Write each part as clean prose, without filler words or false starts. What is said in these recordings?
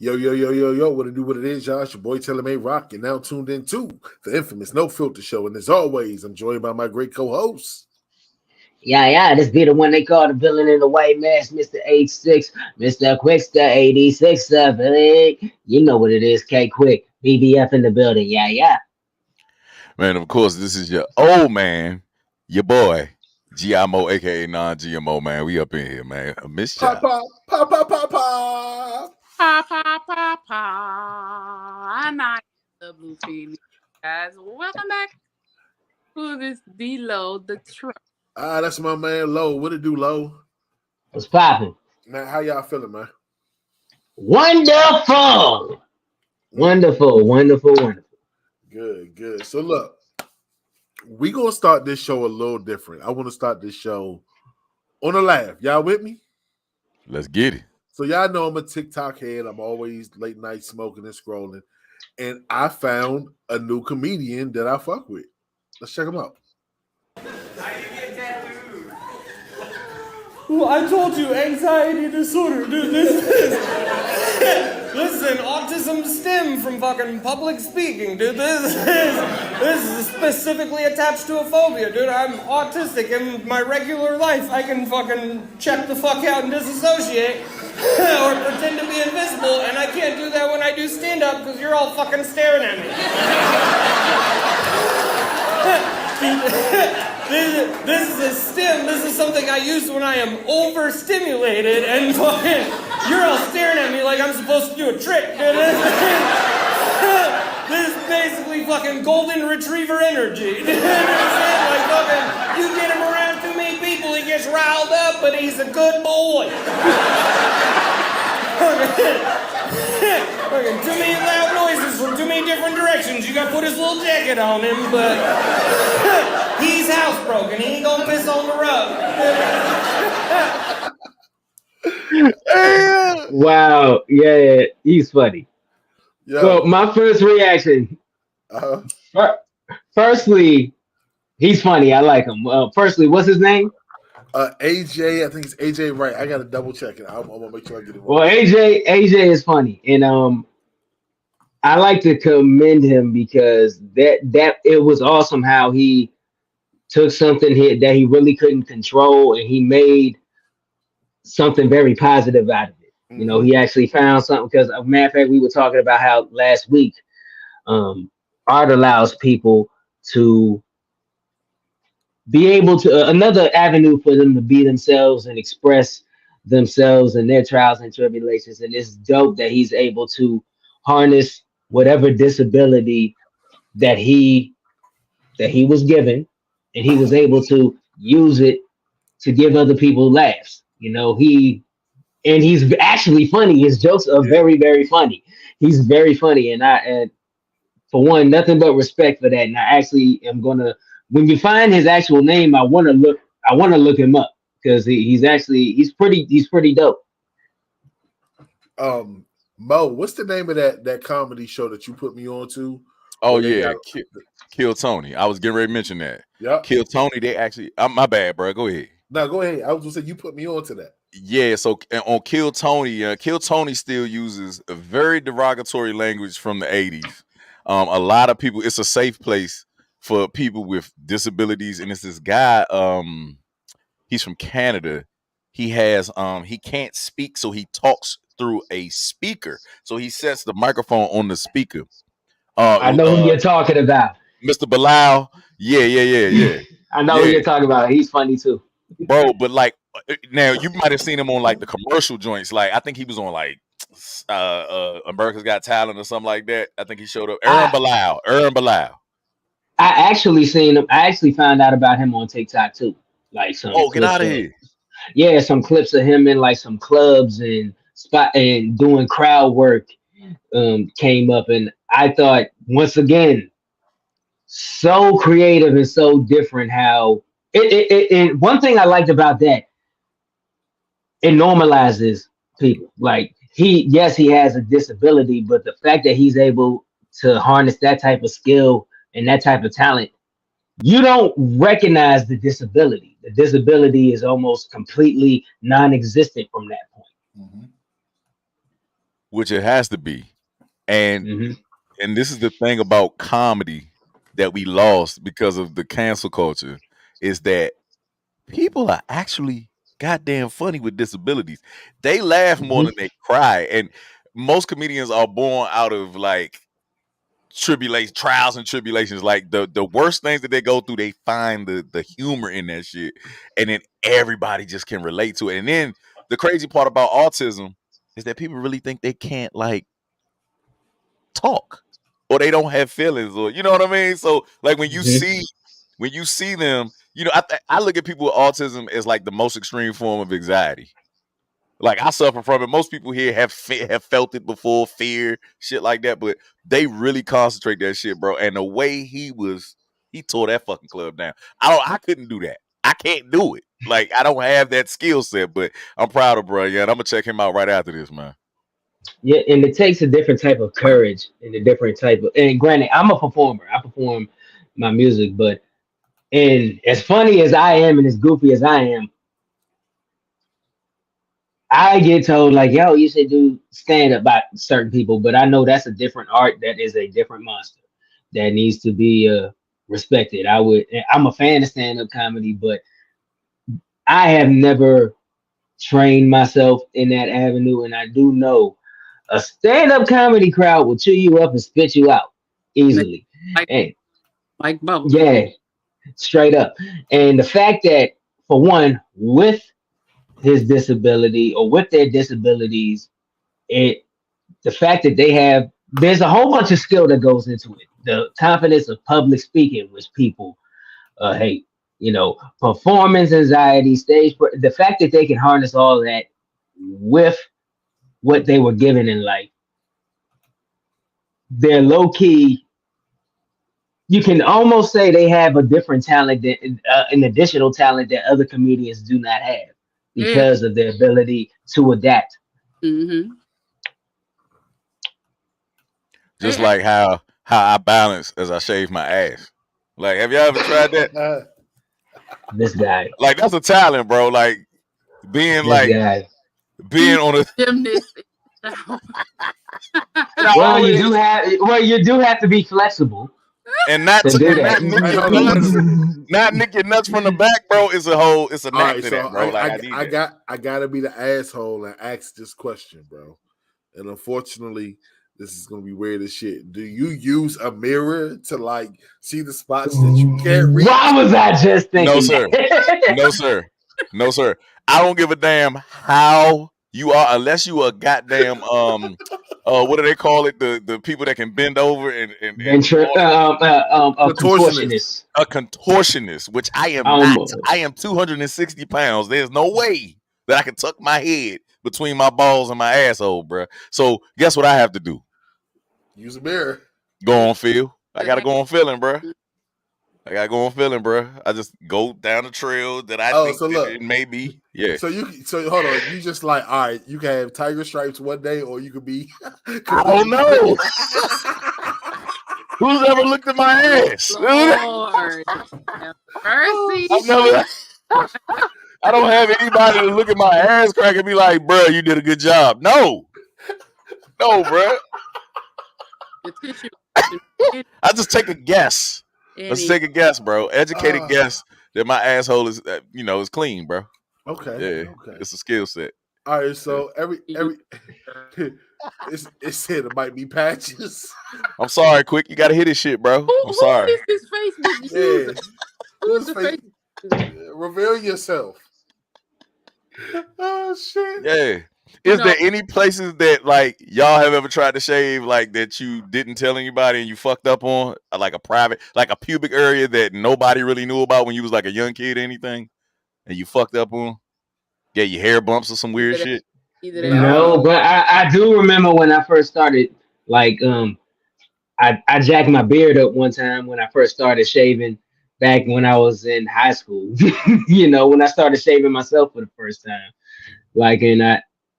Yo, yo, yo, yo, yo, what it do, what it is, y'all. It's your boy May Rock. You're now tuned in to the infamous No Filter Show. And as always, I'm joined by my great co-host. Yeah, this be the one they call the villain in the white mask, Mr. H6, Mr. Quickster 8678. You know what it is, K Quick. BBF in the building, yeah. Man, of course, this is your old man, your boy, GMO, aka non-GMO, man. We up in here, man. I miss y'all. Pa. I'm not the blue feed, guys. Welcome back to this below the truck. That's my man, Low. What it do, Low? What's popping? Man, how y'all feeling, man? Wonderful. Good. So look, we gonna start this show a little different. I want to start this show on a laugh. Y'all with me? Let's get it. So y'all know I'm a TikTok head. I'm always late night smoking and scrolling. And I found a new comedian that I fuck with. Let's check him out. Well, I told you, anxiety disorder, dude. This is an autism stem from fucking public speaking, dude. This is specifically attached to a phobia, dude. I'm autistic. In my regular life, I can fucking check the fuck out and disassociate or pretend to be invisible, and I can't do that when I do stand-up because you're all fucking staring at me. This is a stim. This is something I use when I am overstimulated and fucking you're all staring at me like I'm supposed to do a trick, dude. This is basically fucking golden retriever energy. You understand? Like fucking, you get him around too many people, he gets riled up, but he's a good boy. Fucking too many loud noises from too many different directions. You gotta put his little jacket on him, but he's housebroken. He ain't gonna piss on the rug. Wow, yeah, he's funny. Yo. So my first reaction, firstly, he's funny. I like him. Firstly, what's his name? AJ, I think it's AJ Wright. I gotta double check it. I'm gonna make sure I get it right. Well, AJ is funny, and I like to commend him because that it was awesome how he took something here that he really couldn't control, and he made something very positive out of it. Mm-hmm. You know, he actually found something because, as a matter of fact, we were talking about how last week art allows people to be able to another avenue for them to be themselves and express themselves and their trials and tribulations. And it's dope that he's able to harness whatever disability that he was given, and he was able to use it to give other people laughs. You know, he's actually funny. His jokes are very, very funny. He's very funny, and for one, nothing but respect for that. And I actually am gonna, when you find his actual name, I want to look him up because he's pretty dope. Mo, what's the name of that comedy show that you put me on to? Oh yeah, Kill Tony. I was getting ready to mention that. Yeah, Kill Tony. They actually, my bad, bro. Go ahead. No, go ahead. I was gonna say you put me on to that. Yeah, so on Kill Tony still uses a very derogatory language from the 80s. A lot of people, it's a safe place for people with disabilities, and it's this guy, he's from Canada. He has he can't speak, so he talks through a speaker. So he sets the microphone on the speaker. I know who you're talking about. Mr. Bilal. Yeah. I know who you're talking about. He's funny too. Bro, but like now you might have seen him on like the commercial joints. Like I think he was on like America's Got Talent or something like that. I think he showed up. Aaron Bilal. I actually seen him. I actually found out about him on TikTok too. Like some get out of here. Yeah, some clips of him in like some clubs and doing crowd work came up, and I thought once again, so creative and so different how it one thing I liked about that, it normalizes people. Like he has a disability, but the fact that he's able to harness that type of skill and that type of talent, you don't recognize the disability. The disability is almost completely non-existent from that point. Mm-hmm. which it has to be. And and this is the thing about comedy that we lost because of the cancel culture is that people are actually goddamn funny with disabilities. They laugh more than they cry, and most comedians are born out of like trials and tribulations. Like the worst things that they go through, they find the humor in that shit, and then everybody just can relate to it. And then the crazy part about autism is that people really think they can't like talk or they don't have feelings, or you know what I mean. So like when you see them, you know, I look at people with autism as like the most extreme form of anxiety. Like I suffer from it. Most people here have felt it before, fear, shit like that. But they really concentrate that shit, bro. And the way he tore that fucking club down. I couldn't do that. I can't do it. Like I don't have that skill set. But I'm proud of bro. Yeah, and I'm gonna check him out right after this, man. Yeah, and it takes a different type of courage and a different type of. And granted, I'm a performer. I perform my music, but and as funny as I am and as goofy as I am, I get told like, "Yo, you should do stand up" by certain people, but I know that's a different art. That is a different monster that needs to be respected. I'm a fan of stand up comedy, but I have never trained myself in that avenue, and I do know a stand up comedy crowd will chew you up and spit you out easily. Like bubble. Yeah, straight up. And the fact that, for one, with his disability or with their disabilities, the fact that there's a whole bunch of skill that goes into it. The confidence of public speaking, which people hate, performance anxiety, the fact that they can harness all that with what they were given in life, they're low key. You can almost say they have a different talent, an additional talent that other comedians do not have because of their ability to adapt. Just like how I balance as I shave my ass. Like, have you ever tried that? This guy. Like, that's a talent, bro. Like being being on a gymnast. you do have to be flexible. And not nick your nuts from the back, bro. It's a knack to that, bro. I gotta be the asshole and ask this question, bro. And unfortunately, this is gonna be weird as shit. Do you use a mirror to like see the spots that you can't reach? Why was I just thinking? No, sir. No, sir. No, sir. I don't give a damn how you are, unless you are goddamn what do they call it? The people that can bend over and contortionist. A contortionist, which I am not. I am 260 pounds. There's no way that I can tuck my head between my balls and my asshole, bro. So guess what I have to do? Use a mirror. Go on feel. I gotta go on feeling, bro. I just go down the trail that I think it may be. Yeah. So hold on. You just like, all right, you can have tiger stripes one day, or you could be. I don't know. Who's ever looked at my ass? Lord. Mercy. I don't have anybody to look at my ass crack and be like, bro, you did a good job. No, bro. I just take a guess. Let's take a guess, bro. Educated guess that my asshole is, is clean, bro. Okay. Yeah. Okay. It's a skill set. All right. So every it said it might be patches. I'm sorry, quick. You gotta hit this shit, bro. I'm sorry. Who is this Facebook user? Who's the Facebook? Reveal yourself. Oh shit. Yeah. Is there any places that like y'all have ever tried to shave like that you didn't tell anybody and you fucked up on, like a private, like a pubic area that nobody really knew about when you was like a young kid or anything, and you fucked up on? Get your hair bumps or some weird shit? No, but I do remember when I first started, like I jacked my beard up one time when I first started shaving back when I was in high school. When I started shaving myself for the first time,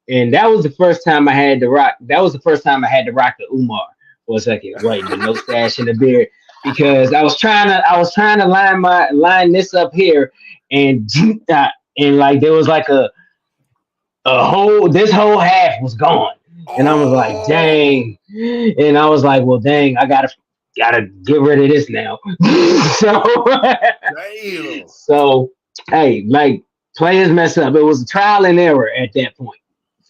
and that was the first time I had to rock. That was the first time I had to rock the Umar for a second, right? The no stash in the beard, because I was trying to line this up here, and like there was like this whole half was gone, And I was like, Oh, dang. And I was like, well, dang, I gotta get rid of this now. so damn. so hey, like players mess up. It was a trial and error at that point.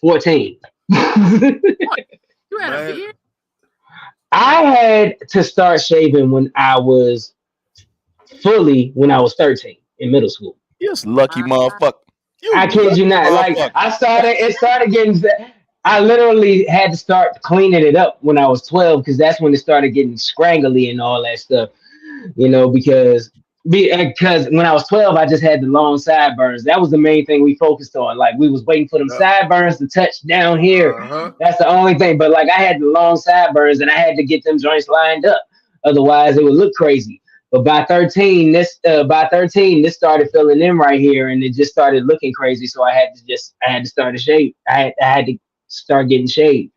14. What? You had a Man, beard? I had to start shaving when I was 13 in middle school. Yes, lucky Wow. motherfucker. You I kid you lucky not. Like motherfucker. it started getting. I literally had to start cleaning it up when I was 12 because that's when it started getting scrangly and all that stuff. Because when I was 12, I just had the long sideburns. That was the main thing we focused on. Like we was waiting for them yep. sideburns to touch down here. Uh-huh. That's the only thing. But like I had the long sideburns and I had to get them joints lined up. Otherwise, it would look crazy. But by 13, this started filling in right here, and it just started looking crazy. So I had to start a shave. I had to start getting shaved.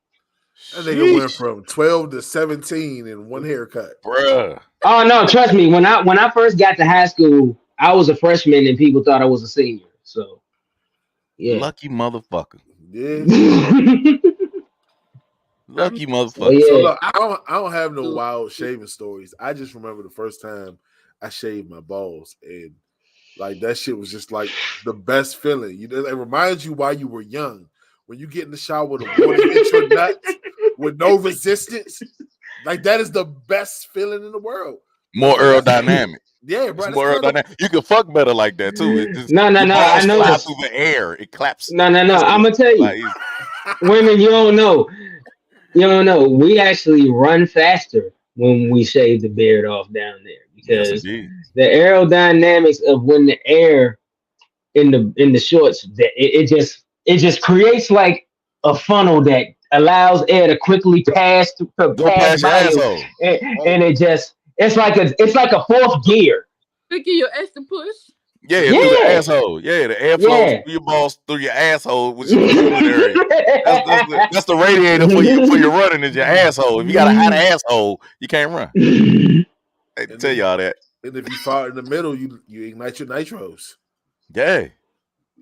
That nigga went Sheesh, from 12 to 17 in one haircut. bruh. Oh no, trust me. When I first got to high school, I was a freshman, and people thought I was a senior. So yeah. Lucky motherfucker. Yeah. Lucky I'm So motherfucker. So yeah. look, I'm I don't have no cool. wild shaving stories. I just remember the first time I shaved my balls, and like that shit was just like the best feeling. You know, it reminds you why you were young. When you get in the shower, the water hits your nuts with no resistance. Like that is the best feeling in the world. More Bro, that's aerodynamic. yeah, It's bro. That's more kind of aerodynamic. You can fuck better like that too. It just No, no, your no. I balls fly noticed. through the air. It claps No, no, no. I'm instantly. gonna tell you, Like it's- women, you don't know. You don't know. We actually run faster when we shave the beard off down there yes, because indeed. the aerodynamics of when the air in the shorts that it just creates like a funnel that allows air to quickly Go pass past your by you, asshole. and, oh, and it's like a fourth gear. Thinking your extra push. Yeah, through the Yeah, asshole. Yeah, the air flows yeah. through your balls through your asshole, which is the cooling area. That's the radiator for your running is your asshole. If you got a hot asshole, you can't run. I and tell if y'all that. and if you fall in the middle, you ignite your nitros. Yeah.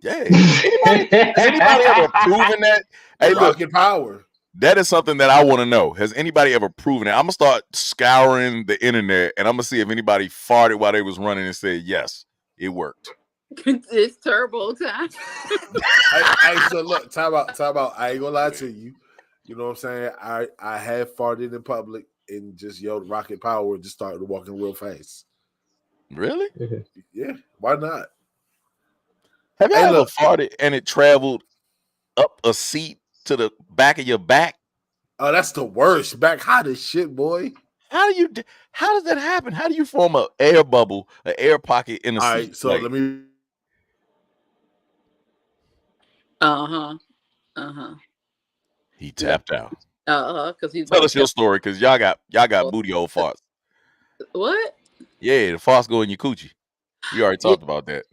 Yeah. Has anybody ever proven that? The Hey, look, rocket power. that is something that I want to know. Has anybody ever proven it? I'm gonna start scouring the internet and I'm gonna see if anybody farted while they was running and said yes, it worked. It's turbo time. So look, time out. I ain't gonna lie to you. You know what I'm saying? I have farted in public and just yelled rocket power and just started walking real fast. Really? Yeah, why not? Have y'all Hey, ever look. farted and it traveled up a seat to the back of your back? Oh, that's the worst. Back hot as shit, boy. How does that happen? How do you form an air bubble, an air pocket in a All seat? right, so Like let me. Uh-huh. he Yeah. tapped out. Because he's Tell about us to your story, cause y'all got tell booty hole farts. what? Yeah, the farts go in your coochie. We already Yeah, talked about that.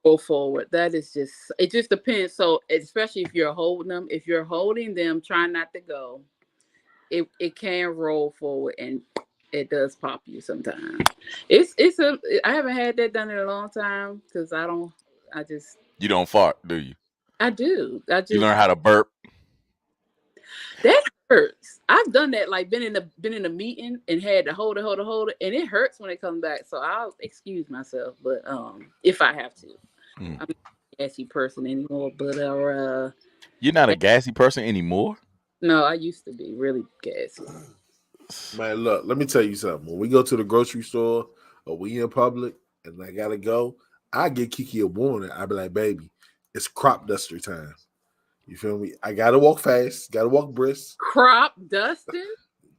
go forward. That is just it just depends. So especially if you're holding them, try not to go. It can roll forward and it does pop you sometimes. I haven't had that done in a long time because You don't fart, do you? I do. I You just learn how to burp. that hurts. I've done that, like been in a meeting and had to hold it, and it hurts when it comes back. So I'll excuse myself, but if I have to. Mm. I'm not a gassy person anymore, but You're not a gassy person anymore. no, I used to be really gassy. Man, look, let me tell you something. When we go to the grocery store or we in public and I gotta go, I get Kiki a warning. I be like, baby, it's crop duster time. You feel me? I gotta walk fast, gotta walk brisk. Crop dusting?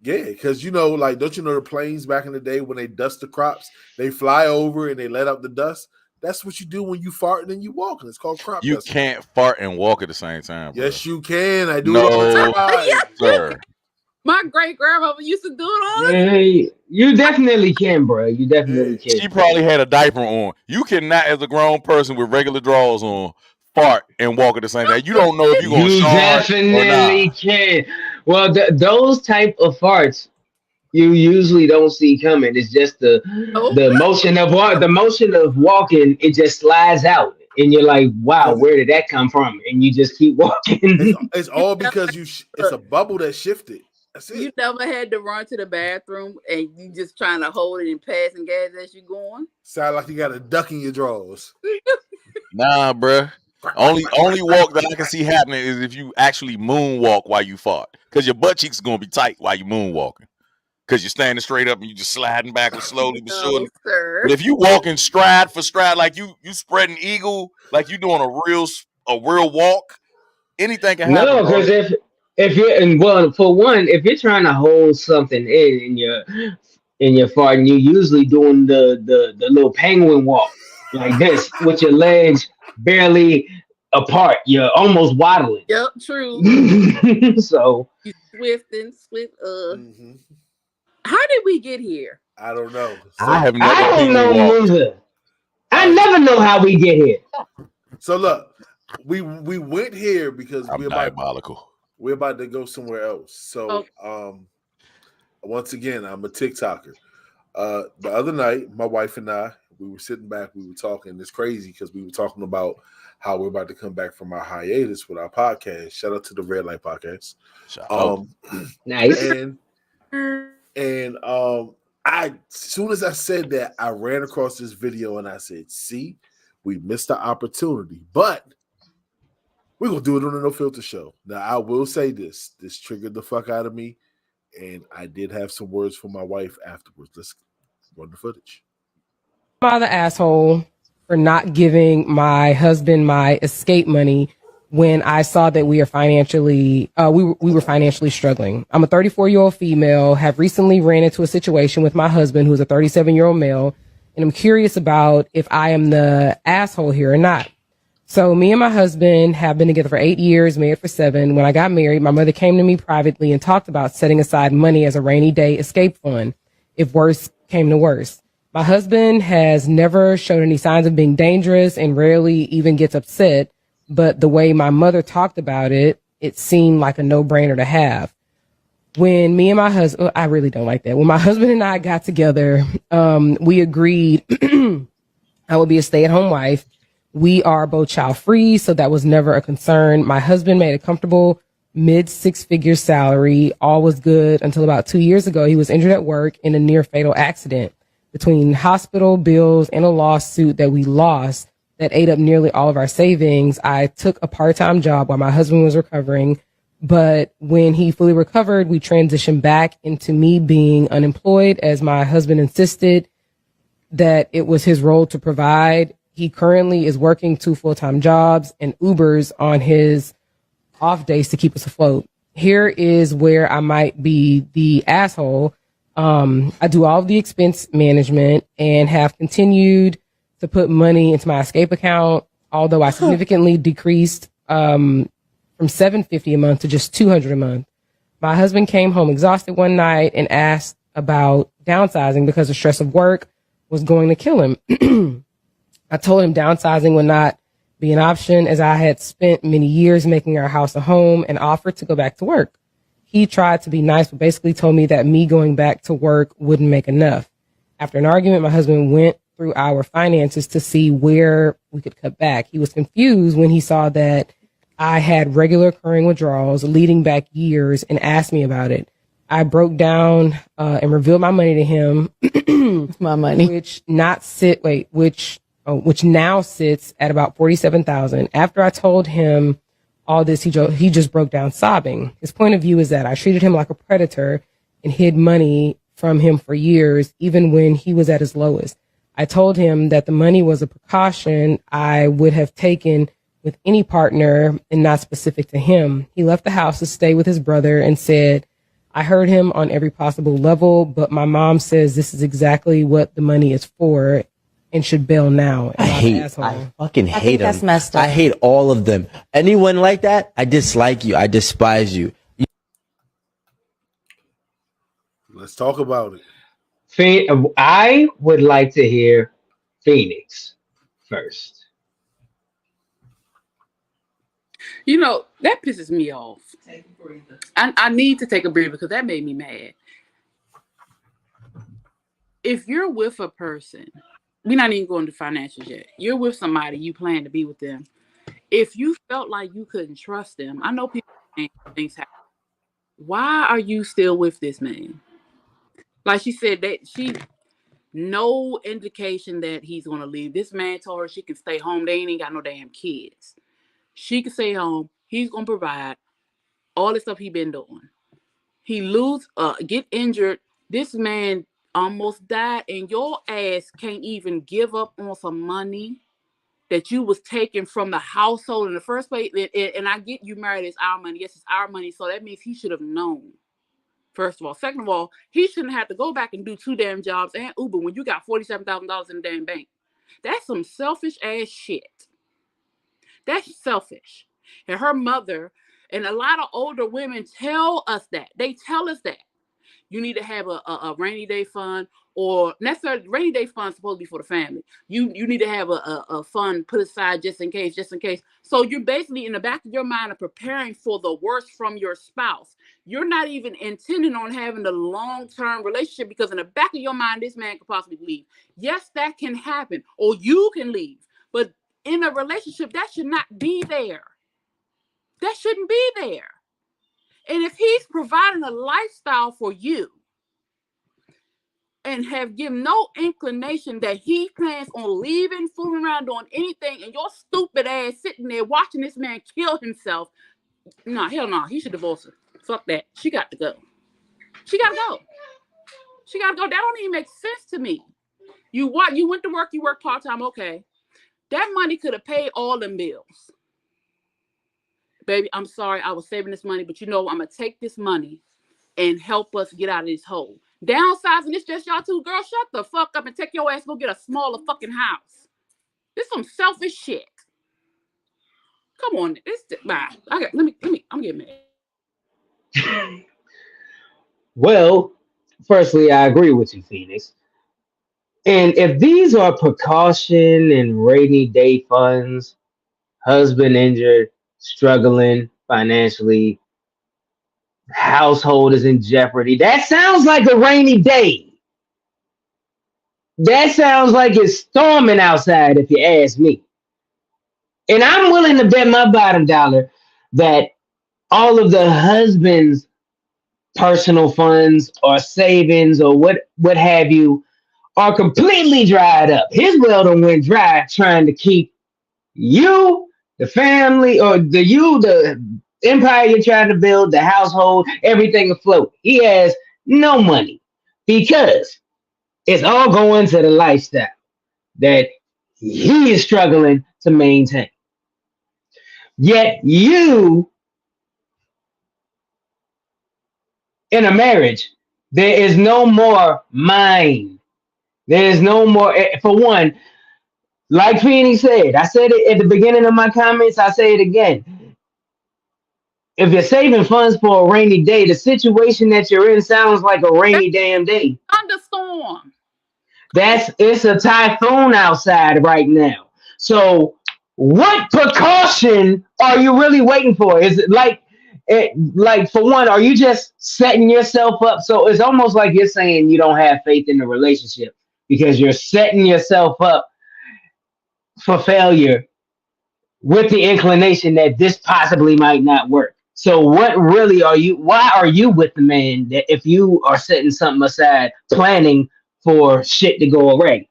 Yeah, because like, don't you know the planes back in the day when they dust the crops, they fly over and they let out the dust? That's what you do when you farting and you walking. It's called crop You dusting. can't fart and walk at the same time, bro. Yes, you can. I do it all the No, time. sir. My great grandmother used to do it all the time. Yeah, you definitely can, bro. You definitely Yeah. can. She probably had a diaper on. You cannot, as a grown person with regular drawers on, fart and walk at the same time. You don't know if you're gonna You charge or definitely not. can. Well, those type of farts you usually don't see coming. It's just Oh, the motion of walking. It just slides out, and you're like, wow, where did that come from? And you just keep walking. It's all because it's a bubble that shifted. That's it. You never had to run to the bathroom and you just trying to hold it and passing gas as you going. Sound like you got a duck in your drawers. Nah, bruh. Only walk that I can see happening is if you actually moonwalk while you fart, because your butt cheeks are gonna be tight while you moonwalking, because you're standing straight up and you just sliding backwards slowly but surely. Sir. But if you walking stride for stride, like you spreading eagle, like you doing a real walk, anything can happen. No, because if you're and well, for one, if you're trying to hold something in your fart, and you're usually doing the little penguin walk like this with your legs barely apart. You're almost waddling. Yep, true. So you swift. Mm-hmm. How did we get here? I don't know. So I don't know either. I never know how we get here. So look, we went here because we're diabolical. We're about to go somewhere else. So once again, I'm a TikToker. The other night, my wife and I, we were sitting back, we were talking. It's crazy because we were talking about how we're about to come back from our hiatus with our podcast. Shout out to the Red Light Podcast. Nice. And as soon as I said that, I ran across this video and I said, see, we missed the opportunity, but we're going to do it on the No Filter show. Now, I will say this triggered the fuck out of me, and I did have some words for my wife afterwards. Let's run the footage. I'm the asshole for not giving my husband my escape money when I saw that we were financially struggling. I'm a 34-year-old female, have recently ran into a situation with my husband, who's a 37-year-old male, and I'm curious about if I am the asshole here or not. So me and my husband have been together for 8 years, married for 7. When I got married, my mother came to me privately and talked about setting aside money as a rainy day escape fund if worse came to worse. My husband has never showed any signs of being dangerous and rarely even gets upset. But the way my mother talked about it, it seemed like a no-brainer to have. When me and my husband, I really don't like that. When my husband and I got together, we agreed I would be a stay-at-home wife. We are both child-free, so that was never a concern. My husband made a comfortable mid-six-figure salary. All was good until about 2 years ago. He was injured at work in a near-fatal accident. Between hospital bills and a lawsuit that we lost that ate up nearly all of our savings, I took a part-time job while my husband was recovering. But when he fully recovered, we transitioned back into me being unemployed, as my husband insisted that it was his role to provide. He currently is working 2 full-time jobs and Ubers on his off days to keep us afloat. Here is where I might be the asshole. I do all of the expense management and have continued to put money into my escape account, although I significantly decreased from $750 a month to just $200 a month. My husband came home exhausted one night and asked about downsizing because the stress of work was going to kill him. I told him downsizing would not be an option, as I had spent many years making our house a home, and offered to go back to work. He tried to be nice, but basically told me that me going back to work wouldn't make enough. After an argument, my husband went through our finances to see where we could cut back. He was confused when he saw that I had regular occurring withdrawals leading back years and asked me about it. I broke down and revealed my money to him. My money. Which now sits at about $47,000. After I told him all this, he just broke down sobbing. His point of view is that I treated him like a predator and hid money from him for years, even when he was at his lowest. I told him that the money was a precaution I would have taken with any partner and not specific to him. He left the house to stay with his brother and said, I heard him on every possible level, but my mom says this is exactly what the money is for and should bail now. I fucking hate them. That's messed up. I hate all of them. Anyone like that, I dislike you. I despise you. Let's talk about it. I would like to hear Phoenix first. You know, that pisses me off. Take a breather. I need to take a breather because that made me mad. If you're with a person we're not even going to financials yet. You're with somebody, you plan to be with them. If you felt like you couldn't trust them, I know people think things happen. Why are you still with this man? Like she said, that she no indication that he's gonna leave. This man told her she can stay home. They ain't got no damn kids. She can stay home. He's gonna provide all the stuff he been doing. He get injured. This man almost died, and your ass can't even give up on some money that you was taking from the household in the first place. And I get you married, it's our money. Yes, it's our money. So that means he should have known. First of all. Second of all, he shouldn't have to go back and do 2 damn jobs and Uber when you got $47,000 in the damn bank. That's some selfish ass shit. That's selfish. And her mother and a lot of older women tell us that. They tell us that. You need to have a rainy day fund, or necessarily rainy day fund supposed to be for the family. You need to have a fund put aside just in case. So you're basically in the back of your mind of preparing for the worst from your spouse. You're not even intending on having a long-term relationship because in the back of your mind, this man could possibly leave. Yes, that can happen, or you can leave. But in a relationship, that should not be there. That shouldn't be there. And if he's providing a lifestyle for you and have given no inclination that he plans on leaving, fooling around, doing anything, and your stupid ass sitting there watching this man kill himself, no, hell no, he should divorce her. Fuck that. She got to go. She got to go. That don't even make sense to me. You went to work, you work part-time, okay. That money could have paid all them bills. Baby, I'm sorry, I was saving this money, but I'm going to take this money and help us get out of this hole. Downsizing, it's just y'all two. Girl, shut the fuck up and take your ass, go get a smaller fucking house. This some selfish shit. Come on. I'm getting mad. Well, firstly, I agree with you, Phoenix. And if these are precaution and rainy day funds, husband injured, struggling financially, household is in jeopardy. That sounds like a rainy day. That sounds like it's storming outside, if you ask me. And I'm willing to bet my bottom dollar that all of the husband's personal funds or savings or what have you are completely dried up. His well done went dry trying to keep you, the family, or the empire you're trying to build, the household, everything afloat. He has no money because it's all going to the lifestyle that he is struggling to maintain. Yet you, in a marriage, there is no more mine. There is no more, for one, like Feeny said, I said it at the beginning of my comments, I say it again. If you're saving funds for a rainy day, the situation that you're in sounds like a rainy damn day. Thunderstorm. It's a typhoon outside right now. So what precaution are you really waiting for? Is it like for one, are you just setting yourself up? So it's almost like you're saying you don't have faith in the relationship because you're setting yourself up for failure with the inclination that this possibly might not work. So what really why are you with the man that if you are setting something aside planning for shit to go away?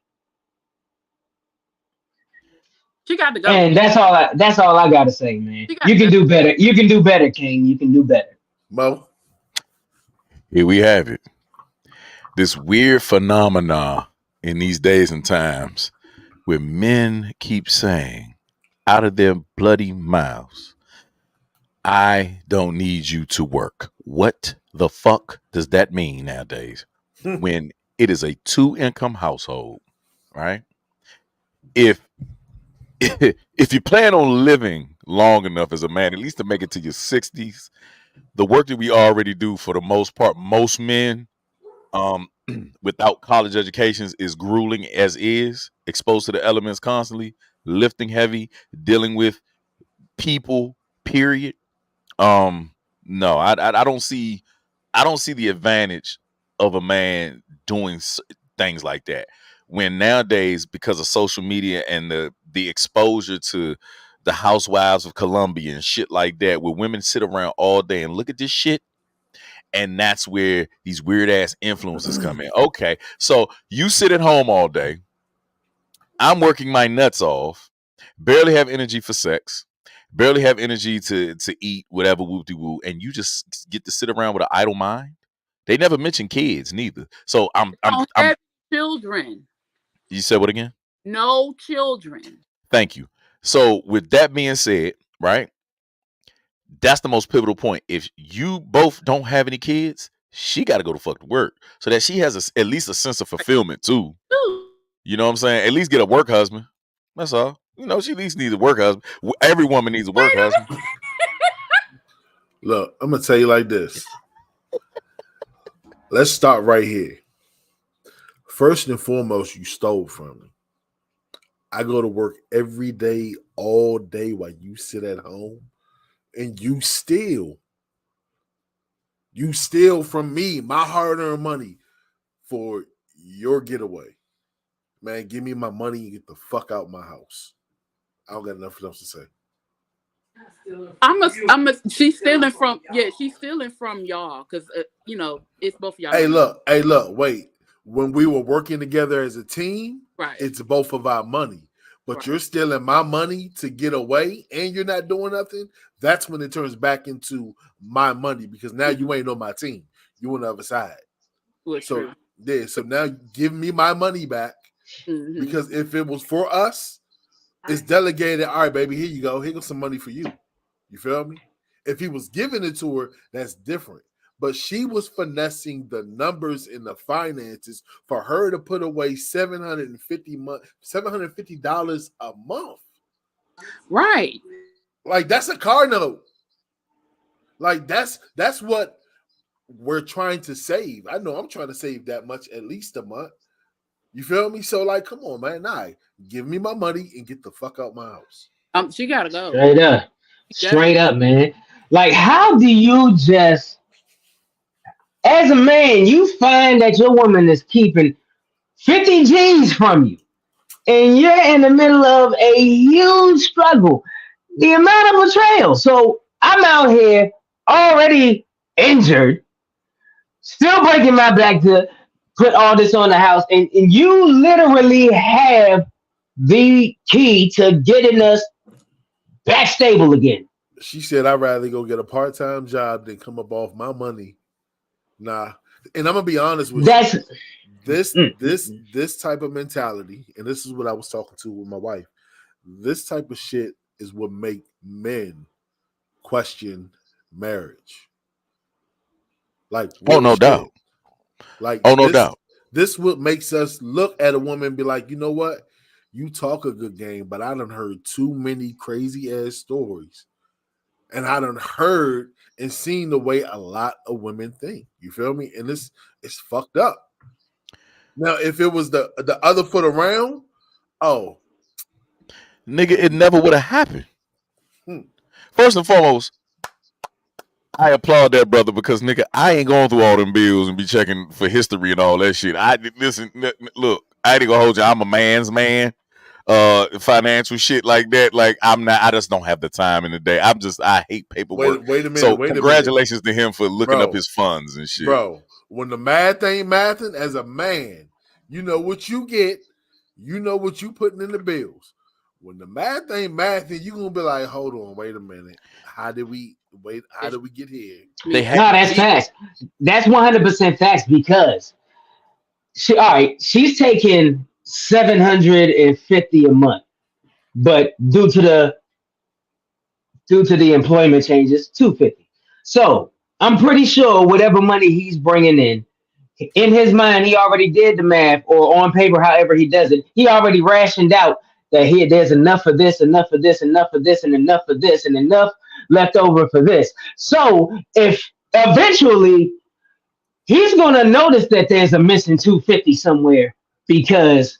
She got to go. And that's all I gotta say, man. You can do better. You can do better, King. You can do better. Mo. Here we have it. This weird phenomena in these days and times where men keep saying out of their bloody mouths, I don't need you to work. What the fuck does that mean nowadays? When it is a 2-income household, right? If you plan on living long enough as a man, at least to make it to your 60s, the work that we already do for the most part, most men without college educations is grueling as is, exposed to the elements constantly, lifting heavy, dealing with people, period. No, I don't see the advantage of a man doing things like that. when nowadays, because of social media and the exposure to the housewives of Colombia and shit like that, where women sit around all day and look at this shit, and that's where these weird ass influences come in. Okay, so you sit at home all day. I'm working my nuts off, barely have energy for sex, barely have energy to eat whatever whoop de woo, and you just get to sit around with an idle mind. They never mention kids neither. So Don't I'm. have children. You said what again? No children. Thank you. So with that being said, right, that's the most pivotal point. If you both don't have any kids, she got to go to fuck to work so that she has at least a sense of fulfillment too. You know what I'm saying? At least get a work husband. That's all. You know, she at least needs a work husband. Every woman needs a work husband. Look, I'm gonna tell you like this. Let's start right here. First and foremost, you stole from me. I go to work every day, all day, while you sit at home, and you steal from me my hard-earned money for your getaway. Man, give me my money and get the fuck out my house. I don't got nothing else to say. She's stealing from y'all because you know it's both y'all. Hey, look, wait. When we were working together as a team, right, it's both of our money. But right, you're stealing my money to get away and you're not doing nothing. That's when it turns back into my money because now you ain't on my team. You on the other side. Well, so true. Yeah, so now give me my money back because if it was for us, it's delegated. All right, baby, here you go. Here goes some money for you. You feel me? If he was giving it to her, that's different. But she was finessing the numbers in the finances for her to put away $750 a month. Right. Like that's a car note. Like that's what we're trying to save. I know I'm trying to save that much at least a month. You feel me? So like, come on, man. Nah, give me my money and get the fuck out my house. She gotta go. Straight up, man. Like, how do you just, as a man, you find that your woman is keeping 50 G's from you, and you're in the middle of a huge struggle. The amount of betrayal. So I'm out here already injured, still breaking my back to put all this on the house, and you literally have the key to getting us back stable again. She said, I'd rather go get a part-time job than come up off my money. Nah. And I'm gonna be honest with you. This type of mentality, and this is what I was talking to with my wife. This type of shit is what make men question marriage. Like, no doubt. Like, no doubt. This what makes us look at a woman and be like, you know what? You talk a good game, but I done heard too many crazy ass stories. And I done heard and seen the way a lot of women think. You feel me? And it's fucked up. Now, if it was the other foot around, oh. Nigga, it never would have happened. First and foremost, I applaud that brother because nigga, I ain't going through all them bills and be checking for history and all that shit. Look, I ain't gonna hold you. I'm a man's man. Financial shit like that. Like I just don't have the time in the day. I hate paperwork. Wait a minute. So congratulations to him for looking up his funds and shit. Bro, when the math ain't mathing, as a man, you know what you get. You know what you putting in the bills. When the math ain't mathing, you gonna be like, hold on, wait a minute. How did we get here? No, that's facts. That's 100% facts because she's taking $750 a month, but due to the employment changes, $250. So I'm pretty sure whatever money he's bringing in his mind, he already did the math, or on paper, however he does it, he already rationed out that there's enough of this, enough of this, enough of this, and enough of this, and enough left over for this. So if eventually he's gonna notice that there's a missing 250 somewhere because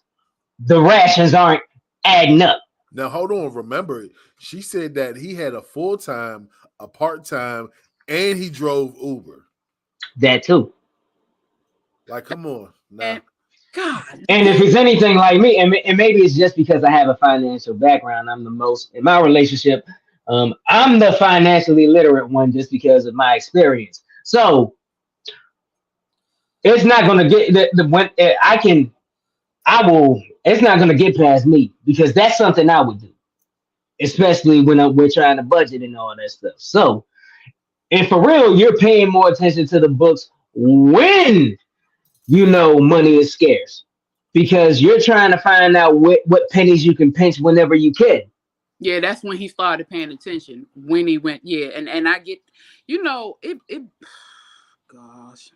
the rations aren't adding up. Now hold on. Remember, she said that he had a full-time, a part-time, and he drove Uber. That too. Like, come on. Nah. God. And if it's anything like me, and maybe it's just because I have a financial background, I'm the most in my relationship. I'm the financially literate one just because of my experience. So it's not gonna get the when I will. It's not gonna get past me because that's something I would do, especially when we're trying to budget and all that stuff. So, and for real, you're paying more attention to the books when you know money is scarce because you're trying to find out what pennies you can pinch whenever you can. Yeah, that's when he started paying attention. When he went, yeah, and I get, it. Gosh,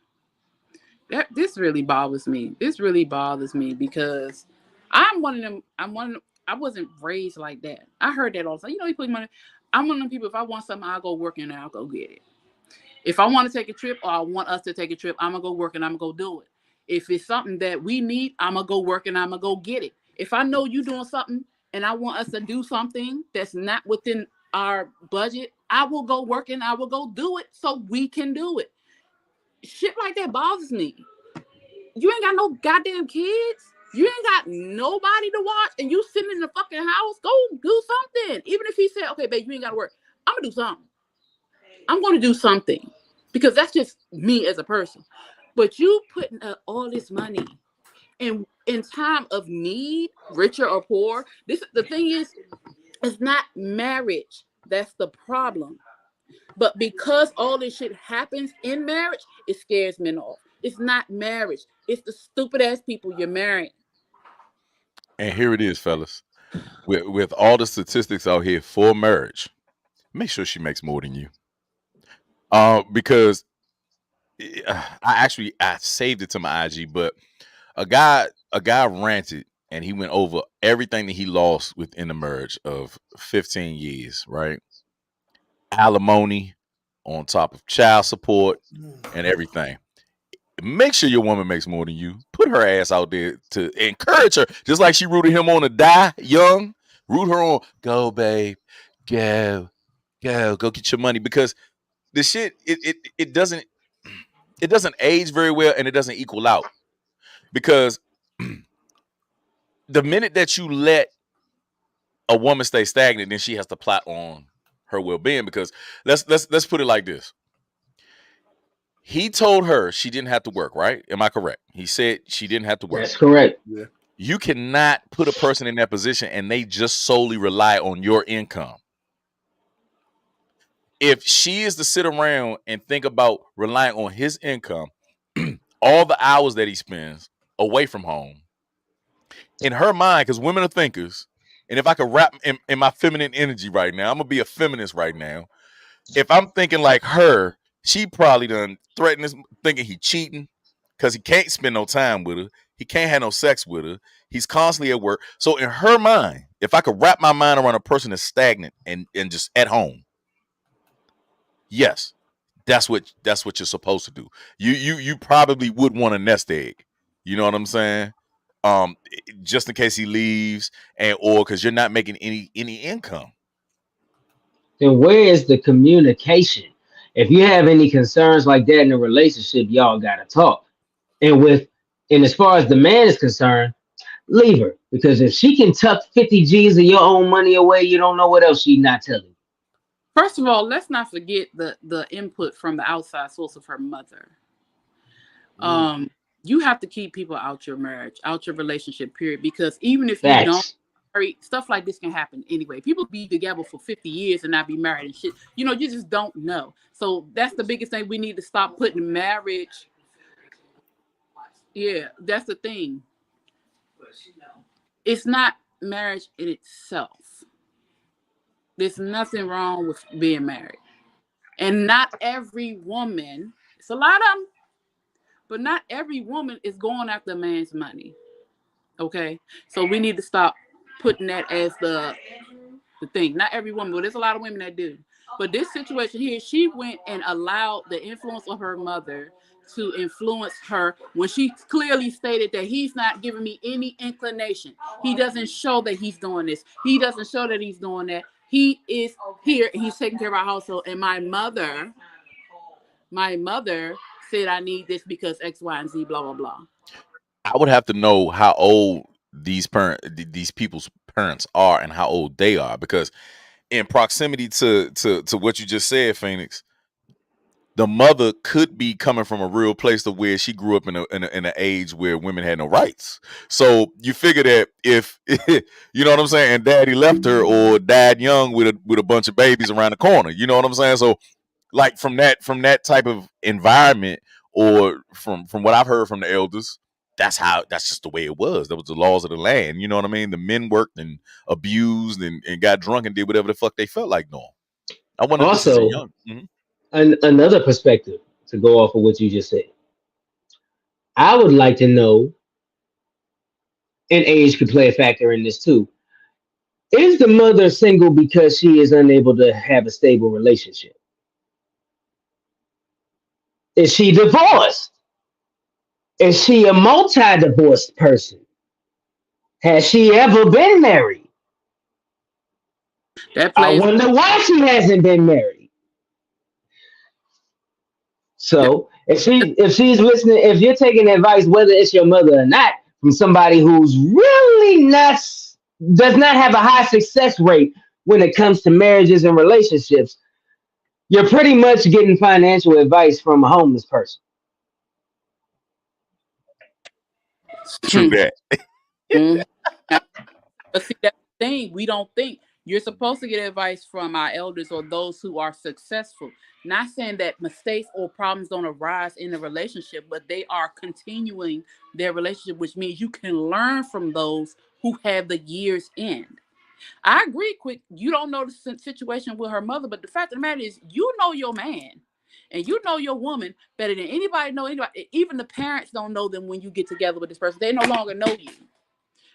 this really bothers me. This really bothers me because I'm one of them. I wasn't raised like that. I heard that all the time. You put money. I'm one of them people. If I want something, I'll go work and I'll go get it. If I want to take a trip or I want us to take a trip, I'm gonna go work and I'm gonna go do it. If it's something that we need, I'm gonna go work and I'm gonna go get it. If I know you doing something and I want us to do something that's not within our budget, I will go work and I will go do it so we can do it. Shit like that bothers me. You ain't got no goddamn kids. You ain't got nobody to watch, and you sitting in the fucking house. Go do something. Even if he said, "Okay, babe, you ain't got to work," I'm gonna do something. I'm gonna do something because that's just me as a person. But you putting all this money in time of need, richer or poor. The thing is, it's not marriage that's the problem. But because all this shit happens in marriage, it scares men off. It's not marriage. It's the stupid ass people you're marrying. And here it is, fellas. With all the statistics out here for marriage, make sure she makes more than you. Because I saved it to my IG, but a guy ranted and he went over everything that he lost within the marriage of 15 years, right? Alimony on top of child support and everything. Make sure your woman makes more than you. Put her ass out there to encourage her, just like she rooted him on to die young. Root her on, go, babe, go get your money, because the shit it doesn't age very well and it doesn't equal out, because the minute that you let a woman stay stagnant, then she has to plot on her well-being. Because let's put it like this. He told her she didn't have to work, right? Am I correct? He said she didn't have to work. That's correct. Yeah. You cannot put a person in that position and they just solely rely on your income. If she is to sit around and think about relying on his income, all the hours that he spends away from home, in her mind, because women are thinkers, and if I could wrap in my feminine energy right now, I'm going to be a feminist right now. If I'm thinking like her, she probably done threatened this, thinking he cheating because he can't spend no time with her. He can't have no sex with her. He's constantly at work. So in her mind, if I could wrap my mind around a person that's stagnant and just at home, yes, that's what you're supposed to do. You probably would want a nest egg. You know what I'm saying? Just in case he leaves, or because you're not making any income. Then where is the communication? If you have any concerns like that in a relationship, y'all gotta talk. And as far as the man is concerned, leave her. Because if she can tuck 50 G's of your own money away, you don't know what else she's not telling you. First of all, let's not forget the input from the outside source of her mother. You have to keep people out your marriage, out your relationship, period. Because even if you don't marry, stuff like this can happen anyway. People be together for 50 years and not be married and shit. You just don't know. So that's the biggest thing. We need to stop putting marriage. Yeah, that's the thing. It's not marriage in itself. There's nothing wrong with being married. And not every woman, it's a lot of them, but not every woman is going after a man's money. Okay? So we need to stop putting that as the thing. Not every woman, but there's a lot of women that do. But this situation here, she went and allowed the influence of her mother to influence her when she clearly stated that he's not giving me any inclination. He doesn't show that he's doing this. He doesn't show that he's doing that. He is here and he's taking care of our household. And my mother said I need this because X, Y, and Z, blah, blah, blah. I would have to know how old these people's parents are and how old they are, because in proximity to what you just said, Phoenix, the mother could be coming from a real place to where she grew up in an age where women had no rights. So you figure that if you know what I'm saying, and daddy left her or died young with a bunch of babies around the corner, you know what I'm saying? So like from that type of environment, or from what I've heard from the elders, that's just the way it was. That was the laws of the land. You know what I mean? The men worked and abused and got drunk and did whatever the fuck they felt like doing. I wonder if this is a Also, young. Mhm. another perspective to go off of what you just said. I would like to know, and age could play a factor in this too. Is the mother single because she is unable to have a stable relationship? Is she divorced? Is she a multi-divorced person? Has she ever been married? That I plays. wonder why she hasn't been married. That, So if she's listening, if you're taking advice, whether it's your mother or not, from somebody who's really not does not have a high success rate when it comes to marriages and relationships, you're pretty much getting financial advice from a homeless person. True that. Mhm. But see, that's the thing. We don't think you're supposed to get advice from our elders or those who are successful. Not saying that mistakes or problems don't arise in the relationship, but they are continuing their relationship, which means you can learn from those who have the years end. I agree, quick. You don't know the situation with her mother, but the fact of the matter is, you know your man and you know your woman better than anybody know anybody. Even the parents don't know them when you get together with this person. They no longer know you.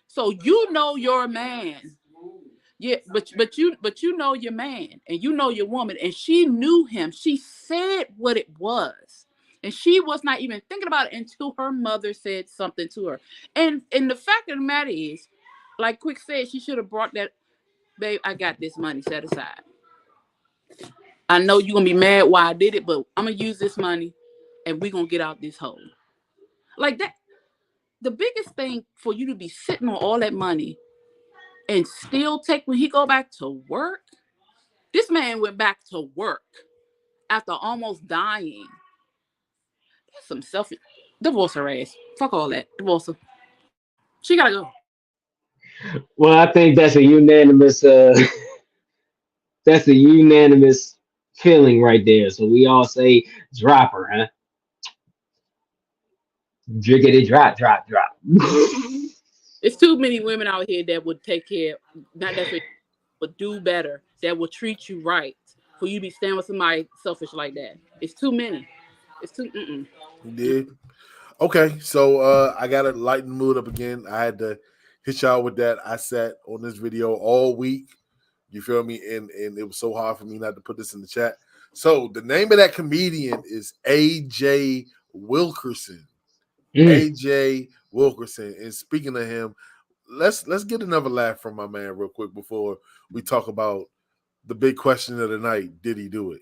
So you know your man. Yeah, but you know your man and you know your woman, and she knew him. She said what it was. And she was not even thinking about it until her mother said something to her. And the fact of the matter is, like Quick said, she should have brought that, babe, I got this money set aside. I know you're gonna be mad why I did it, but I'm gonna use this money and we're gonna get out this hole. Like that, the biggest thing for you to be sitting on all that money and still take when he go back to work. This man went back to work after almost dying. That's some selfish. Divorce her ass. Fuck all that. Divorce her. She gotta go. Well, I think that's a unanimous that's a unanimous feeling right there. So we all say drop her, huh? Driggity drop, drop, drop. It's too many women out here that would take care, not necessarily, but do better. That will treat you right. For you to be standing with somebody selfish like that. It's too many. It's too. You did. Okay, so I gotta lighten the mood up again. I had to hit y'all with that. I sat on this video all week. You feel me? And it was so hard for me not to put this in the chat. So the name of that comedian is AJ Wilkerson. AJ Wilkerson. And speaking of him, let's get another laugh from my man real quick before we talk about the big question of the night. Did he do it?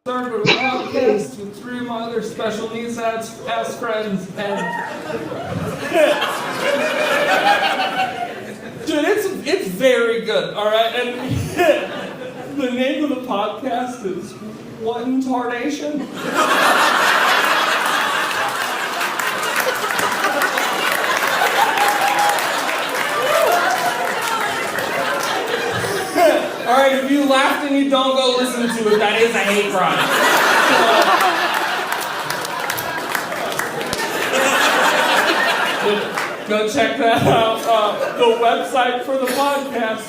Started with a podcast with three of my other special needs ass friends, and dude, it's very good. All right, and the name of the podcast is What in Tarnation? All right, if you laughed and you don't go listen to it, that is a hate crime. Go check that out. The website for the podcast,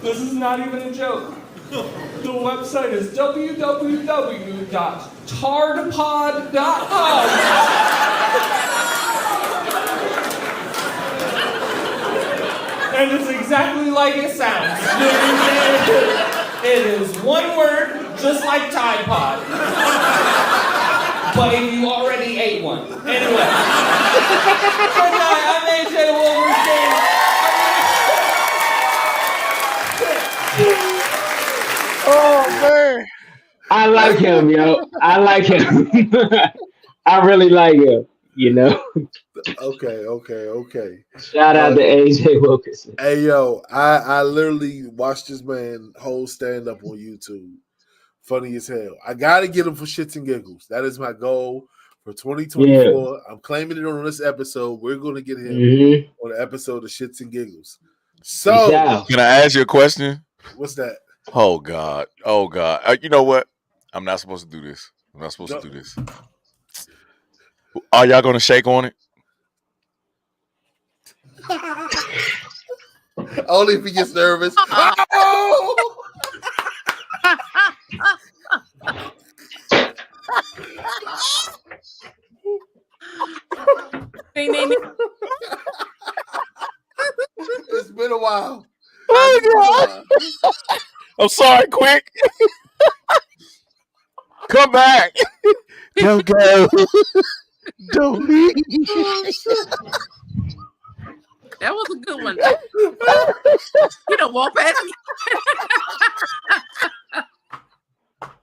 this is not even a joke. The website is www.tardpod.com. And it's exactly like it sounds. It is one word, just like Tide Pod. But if you already ate one. Anyway. Good night, I'm AJ Wilkerson. Oh man. I like him, yo. I like him. I really like him. You know. Okay. Shout out to AJ Wilkerson. Hey yo, I literally watched this man whole stand up on YouTube. Funny as hell. I gotta get him for shits and giggles. That is my goal for 2024. Yeah. I'm claiming it on this episode. We're gonna get him on the episode of Shits and Giggles. So can I ask you a question? What's that? Oh God. You know what? I'm not supposed to do this. To do this. Are y'all gonna shake on it? Only if he gets nervous. Oh! It's been a while. Oh, God. I'm sorry, quick. Come back. Don't go. Don't leave. That was a good one. You don't walk past me.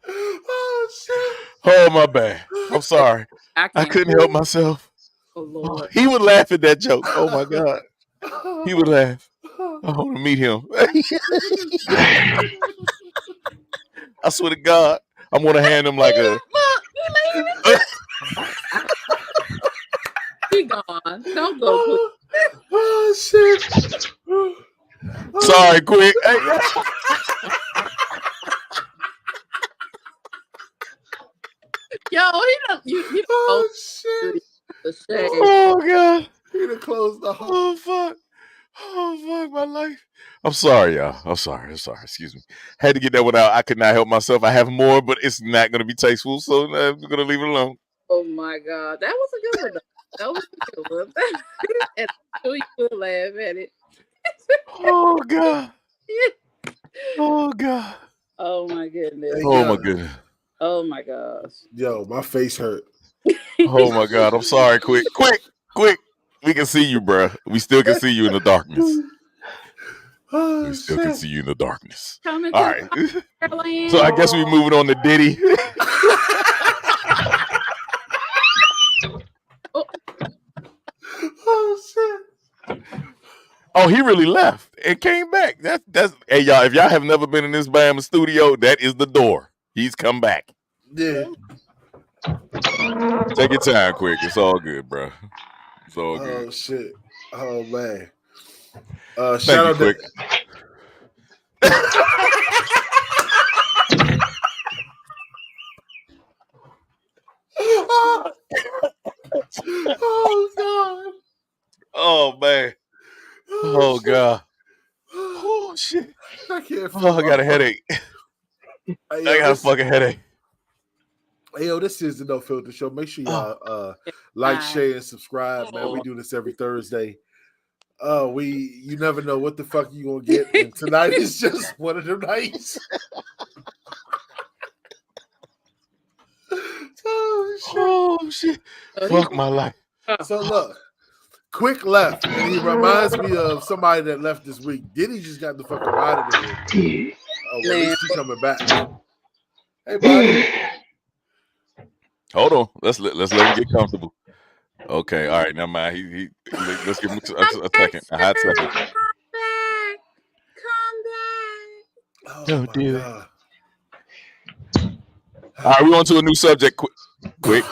Oh shit. Oh my bad. I'm sorry. I couldn't help myself. Oh Lord. He would laugh at that joke. Oh my God. He would laugh. I want to meet him. I swear to God, I'm gonna hand him like a. He gone. Don't go. Oh shit. Sorry, quick. Hey. Yo, he don't. You Oh shit. Oh God. He done closed the hole. Oh fuck. Oh fuck my life. I'm sorry, y'all. I'm sorry. Excuse me. Had to get that one out. I could not help myself. I have more, but it's not going to be tasteful, so I'm going to leave it alone. Oh my God, that was a good one. That was a good one. And I'm sure you will laugh at it. Oh God. Oh God. Oh my goodness. Oh my goodness. Oh my gosh. Yo, my face hurt. Oh my God. I'm sorry. Quick. We can see you, bro. We still can see you in the darkness. Oh, we still can see you in the darkness. All right. So I guess we're moving on to Diddy. Oh shit. Oh, he really left and came back. That's hey y'all. If y'all have never been in this Bama studio, that is the door. He's come back. Yeah. Take your time, quick. It's all good, bro. It's all good. Oh shit. Oh man. Shout out, quick. Oh God. Oh man. Oh God. Oh shit. I can't. Oh, I got a headache. I got a fucking headache. Hey yo, this is the No Filter Show. Make sure y'all like, share, and subscribe, man. We do this every Thursday. You never know what the fuck you gonna get, and tonight is just one of them nights. Oh shit! Fuck my life. So look, Quick left, and he reminds me of somebody that left this week. Diddy just got the fuck out of here. Well, at least he's coming back. Hey, buddy. Hold on. Let's let him get comfortable. Okay. All right. Never mind. He let's give him a second. A hot second. Come back. Oh, Don't do God. All right. We're on to a new subject. Quick.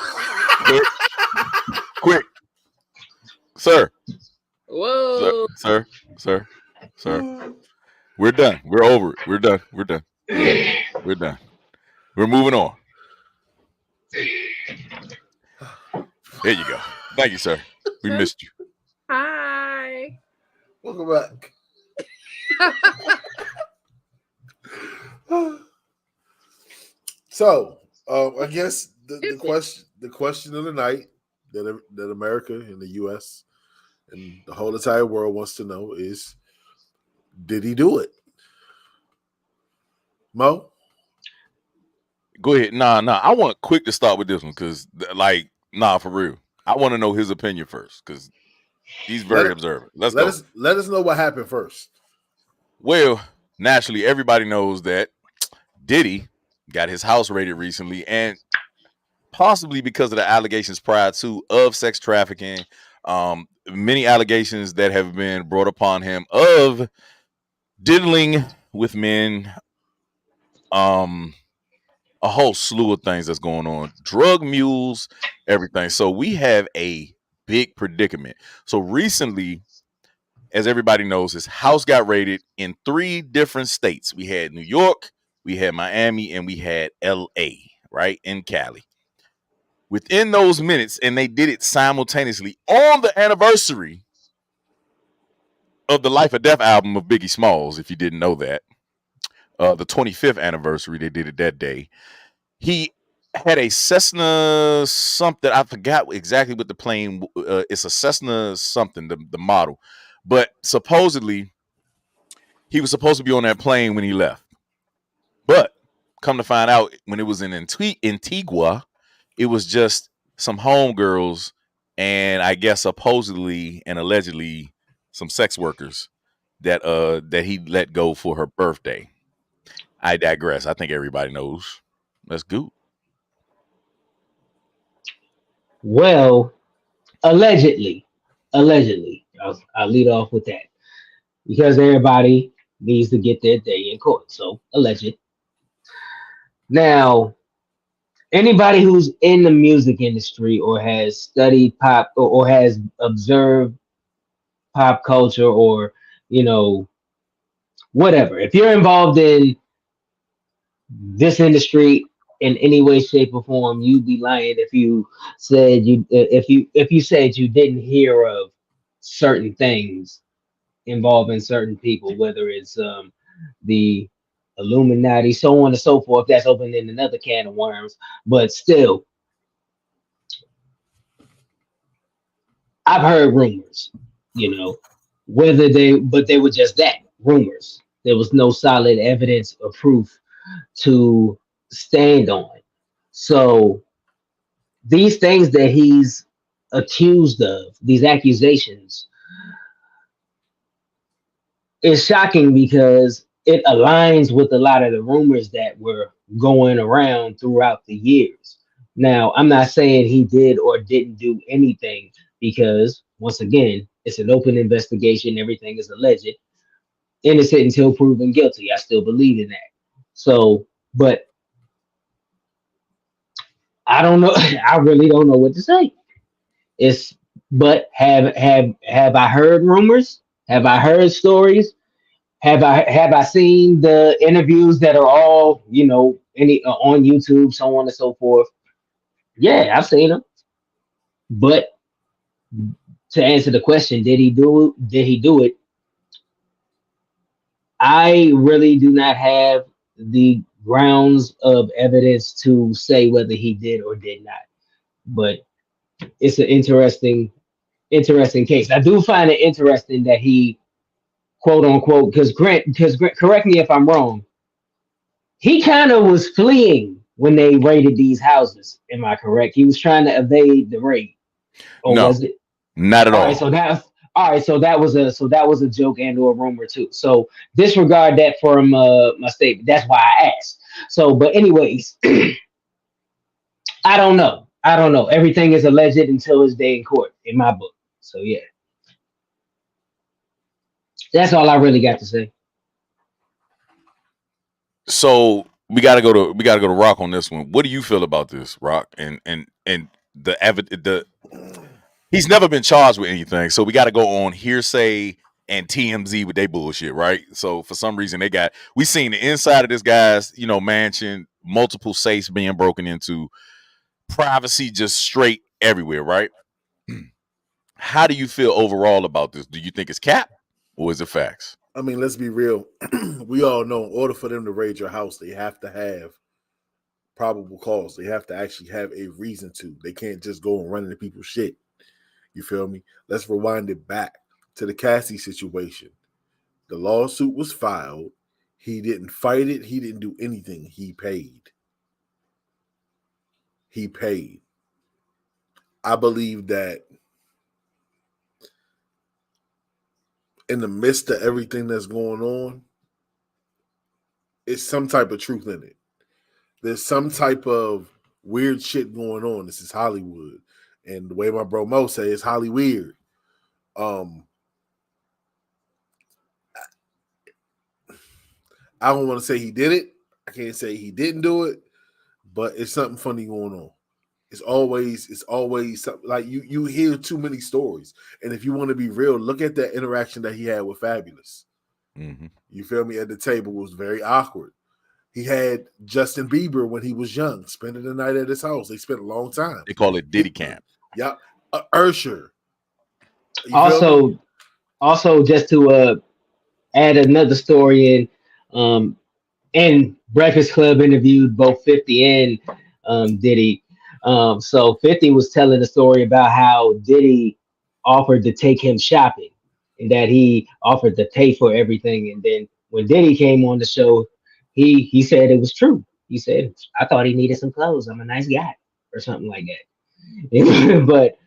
Sir. Whoa. Sir. We're done. We're over it. We're done. We're moving on. There you go. Thank you, sir. We missed you. Hi. Welcome back. So, I guess the question of the night that America and the U.S. and the whole entire world wants to know is, did he do it? Mo? Go ahead. Nah. I want Quick to start with this one because, for real. I want to know his opinion first because he's very observant. Let us know what happened first. Well, naturally, everybody knows that Diddy got his house raided recently, and possibly because of the allegations prior to of sex trafficking, many allegations that have been brought upon him of diddling with men, a whole slew of things that's going on, drug mules, everything. So we have a big predicament. So recently, as everybody knows, his house got raided in 3 different states. We had New York, we had Miami, and we had LA, right, in Cali. Within those minutes, and they did it simultaneously on the anniversary of the Life or Death album of Biggie Smalls, if you didn't know that. The 25th anniversary, they did it that day. He had a Cessna something. I forgot exactly what the plane. It's a Cessna something, the model. But supposedly, he was supposed to be on that plane when he left. But come to find out, when it was in Antigua, it was just some homegirls and I guess supposedly and allegedly some sex workers that he let go for her birthday. I digress. I think everybody knows. Let's go. Well, allegedly, I'll lead off with that because everybody needs to get their day in court. So alleged. Now, anybody who's in the music industry or has studied pop or has observed pop culture or you know whatever, if you're involved in this industry in any way, shape, or form, you'd be lying if you said you said you didn't hear of certain things involving certain people, whether it's the Illuminati, so on and so forth. That's opening another can of worms. But still, I've heard rumors, you know, but they were just that, rumors. There was no solid evidence or proof to stand on. So these things that he's accused of, these accusations, is shocking because it aligns with a lot of the rumors that were going around throughout the years. Now, I'm not saying he did or didn't do anything because, once again, it's an open investigation. Everything is alleged. Innocent until proven guilty. I still believe in that. So, but I don't know. I really don't know what to say. It's but have I heard rumors? Have I heard stories? Have I seen the interviews that are all any on YouTube, so on and so forth? Yeah, I've seen them. But to answer the question, did he do it? Did he do it? I really do not have the grounds of evidence to say whether he did or did not. But it's an interesting case. I do find it interesting that he quote unquote because correct me if I'm wrong. He kind of was fleeing when they raided these houses. Am I correct? He was trying to evade the raid, or No, was it? not at All right, all. so that was a joke and or rumor too. So disregard that from my statement. That's why I asked. So, but anyways, I don't know. I don't know. Everything is alleged until his day in court in my book. So yeah, that's all I really got to say. So we gotta go to Rock on this one. What do you feel about this, Rock? And the he's never been charged with anything, so we got to go on hearsay and TMZ with their bullshit, right? So for some reason we seen the inside of this guy's mansion, multiple safes being broken into, privacy just straight everywhere, right? How do you feel overall about this? Do you think it's cap or is it facts? I mean, let's be real. We all know in order for them to raid your house, they have to have probable cause. They have to actually have a reason to. They can't just go and run into people's shit. You feel me? Let's rewind it back to the Cassie situation. The lawsuit was filed. He didn't fight it. He didn't do anything. He paid. He paid. I believe that in the midst of everything that's going on, it's some type of truth in it. There's some type of weird shit going on. This is Hollywood, and the way my bro Mo say it's Holly weird. I don't want to say he did it. I can't say he didn't do it, but it's something funny going on. It's always something like you hear too many stories. And if you want to be real, look at that interaction that he had with Fabulous. Mm-hmm. You feel me? At the table was very awkward. He had Justin Bieber when he was young, spending the night at his house. They spent a long time. They call it Diddy Camp. Yeah. Ursher. You Also, just to add another story in Breakfast Club interviewed both 50 and Diddy. So 50 was telling a story about how Diddy offered to take him shopping and that he offered to pay for everything. And then when Diddy came on the show, he said it was true. He said, I thought he needed some clothes. I'm a nice guy or something like that. But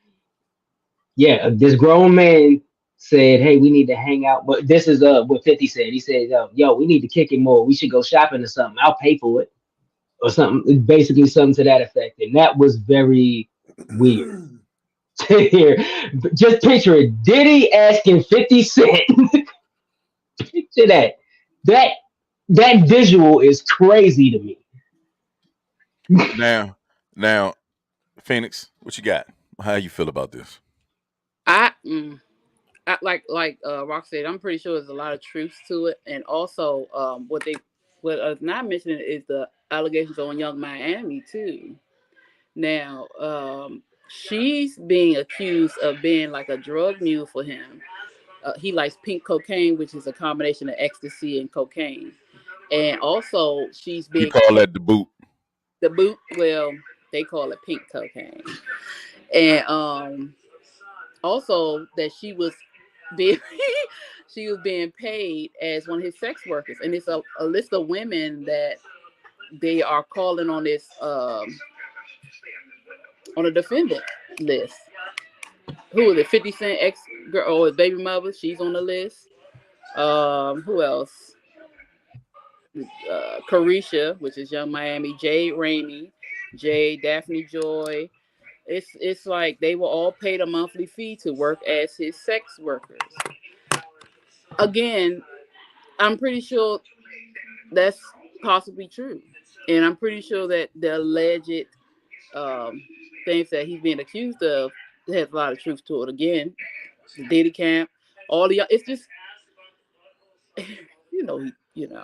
yeah, this grown man said, "Hey, we need to hang out." But this is what 50 said. He said, "Yo, we need to kick it more. We should go shopping or something. I'll pay for it or something." Basically, something to that effect. And that was very weird to hear. Just picture it: Diddy asking 50 Cent. Picture that. That that visual is crazy to me. Now, Phoenix, what you got? How you feel about this? I like Rock said, I'm pretty sure there's a lot of truth to it, and also what not mentioning is the allegations on Young Miami too. Now, she's being accused of being like a drug mule for him. He likes pink cocaine, which is a combination of ecstasy and cocaine, and also she's We being call that the boot. the boot. Well, they call it pink cocaine, and also that being she was being paid as one of his sex workers, and it's a list of women that they are calling on this on a defendant list. Who is it? 50 Cent ex girl or his baby mother? She's on the list. Who else? Carisha, which is Young Miami, Jade Rainey, Jade, Daphne Joy. It's like they were all paid a monthly fee to work as his sex workers. Again, I'm pretty sure that's possibly true, and I'm pretty sure that the alleged things that he's being accused of has a lot of truth to it. Again, the Diddy camp, all the it's just you know you know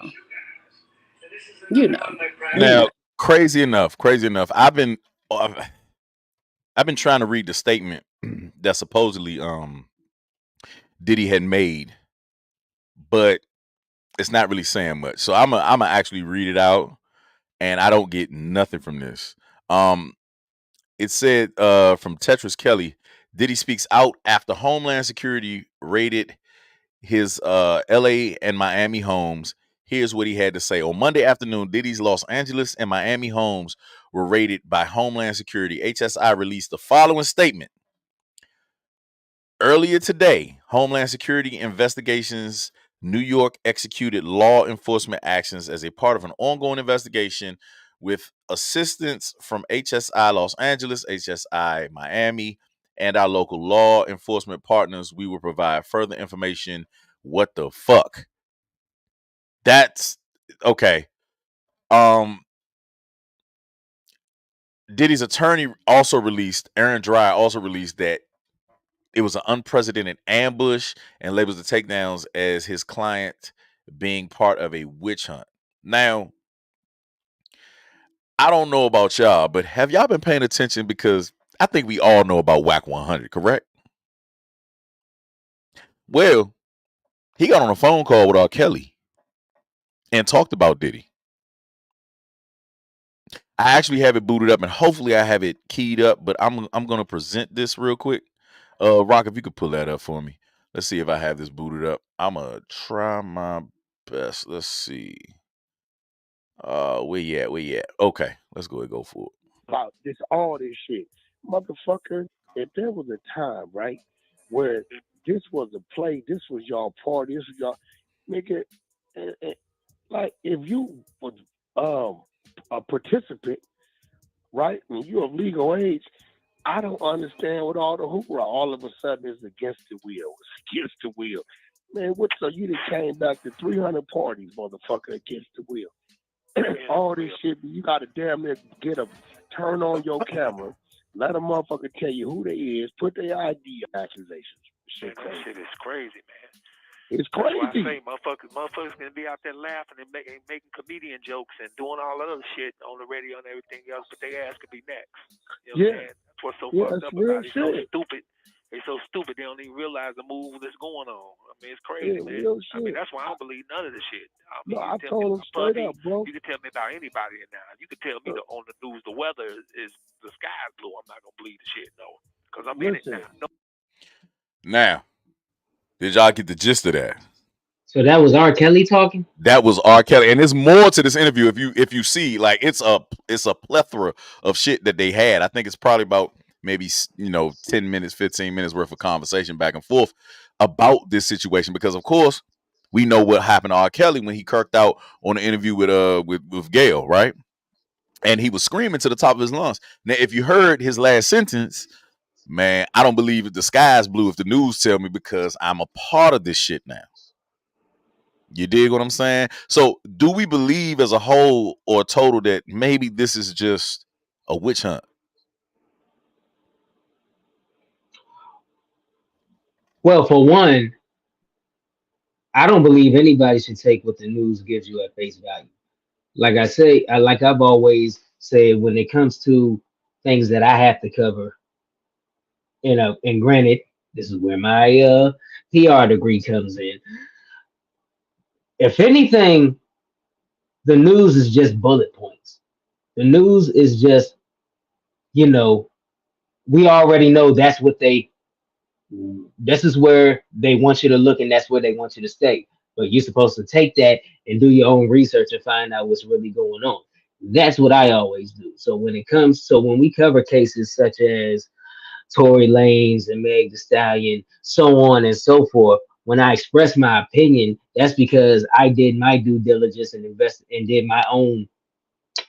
you know we Now, know. crazy enough. I've been trying to read the statement that supposedly Diddy had made, but it's not really saying much. So I'm actually read it out, and I don't get nothing from this. Um, it said from Tetris Kelly, Diddy speaks out after Homeland Security raided his LA and Miami homes. Here's what he had to say. On Monday afternoon, Diddy's Los Angeles and Miami homes were raided by Homeland Security. HSI released the following statement. Earlier today, Homeland Security investigations New York executed law enforcement actions as a part of an ongoing investigation with assistance from HSI Los Angeles, HSI Miami, and our local law enforcement partners. We will provide further information. What the fuck? That's okay. Um, Diddy's attorney also released, Aaron Dry also released that it was an unprecedented ambush and labels the takedowns as his client being part of a witch hunt. Now, I don't know about y'all, but have y'all been paying attention? Because I think we all know about WAC 100, correct? Well, he got on a phone call with R. Kelly and talked about Diddy. I actually have it booted up, and hopefully I have it keyed up, but I'm gonna present this real quick. Rock, if you could pull that up for me. Let's see if I have this booted up. I'm gonna try my best. Let's see. Where you at? Where you at? Okay, let's go ahead and go for it. About this, all this shit. Motherfucker, if there was a time, right, where this was a play, this was y'all party, this was y'all, nigga, like, if you was a participant, right? When you're of legal age, I don't understand what all the hoopla all of a sudden is against the wheel. It's against the wheel. Man, what so you done came back to 300 parties, motherfucker, against the wheel. All this shit, you gotta damn near turn on your camera, let a motherfucker tell you who they is, put their ID accusations. Man, that shit is crazy, man. It's That's why I crazy. say motherfuckers gonna be out there laughing and making comedian jokes and doing all that other shit on the radio and everything else, but their ass could be next. You know what I'm saying? That's what's so fucked up about it. It's so stupid. They so stupid they don't even realize the move that's going on. I mean, it's crazy, man. I mean, that's why I don't believe none of the shit. I mean, I told them straight up, bro. You can tell me about anybody now. You can tell me on the news the weather is the sky's blue. I'm not gonna believe the shit, no, because I'm in it now. No. Now, did y'all get the gist of that? So that was R. Kelly talking? That was R. Kelly, and there's more to this interview. If you see, like, it's a plethora of shit that they had. I think it's probably about maybe 10 minutes, 15 minutes worth of conversation back and forth about this situation, because of course we know what happened to R. Kelly when he kirked out on the interview with Gail, right? And he was screaming to the top of his lungs. Now, if you heard his last sentence, man, I don't believe the sky's blue if the news tell me, because I'm a part of this shit now. You dig what I'm saying? So do we believe as a whole or total that maybe this is just a witch hunt? Well, for one, I don't believe anybody should take what the news gives you at face value. Like I say, like I've always said, when it comes to things that I have to cover, and granted, this is where my PR degree comes in. If anything, the news is just bullet points. The news is just, we already know this is where they want you to look and that's where they want you to stay. But you're supposed to take that and do your own research and find out what's really going on. That's what I always do. So when we cover cases such as Tory Lanez and Meg Thee Stallion, so on and so forth, when I express my opinion, that's because I did my due diligence and did my own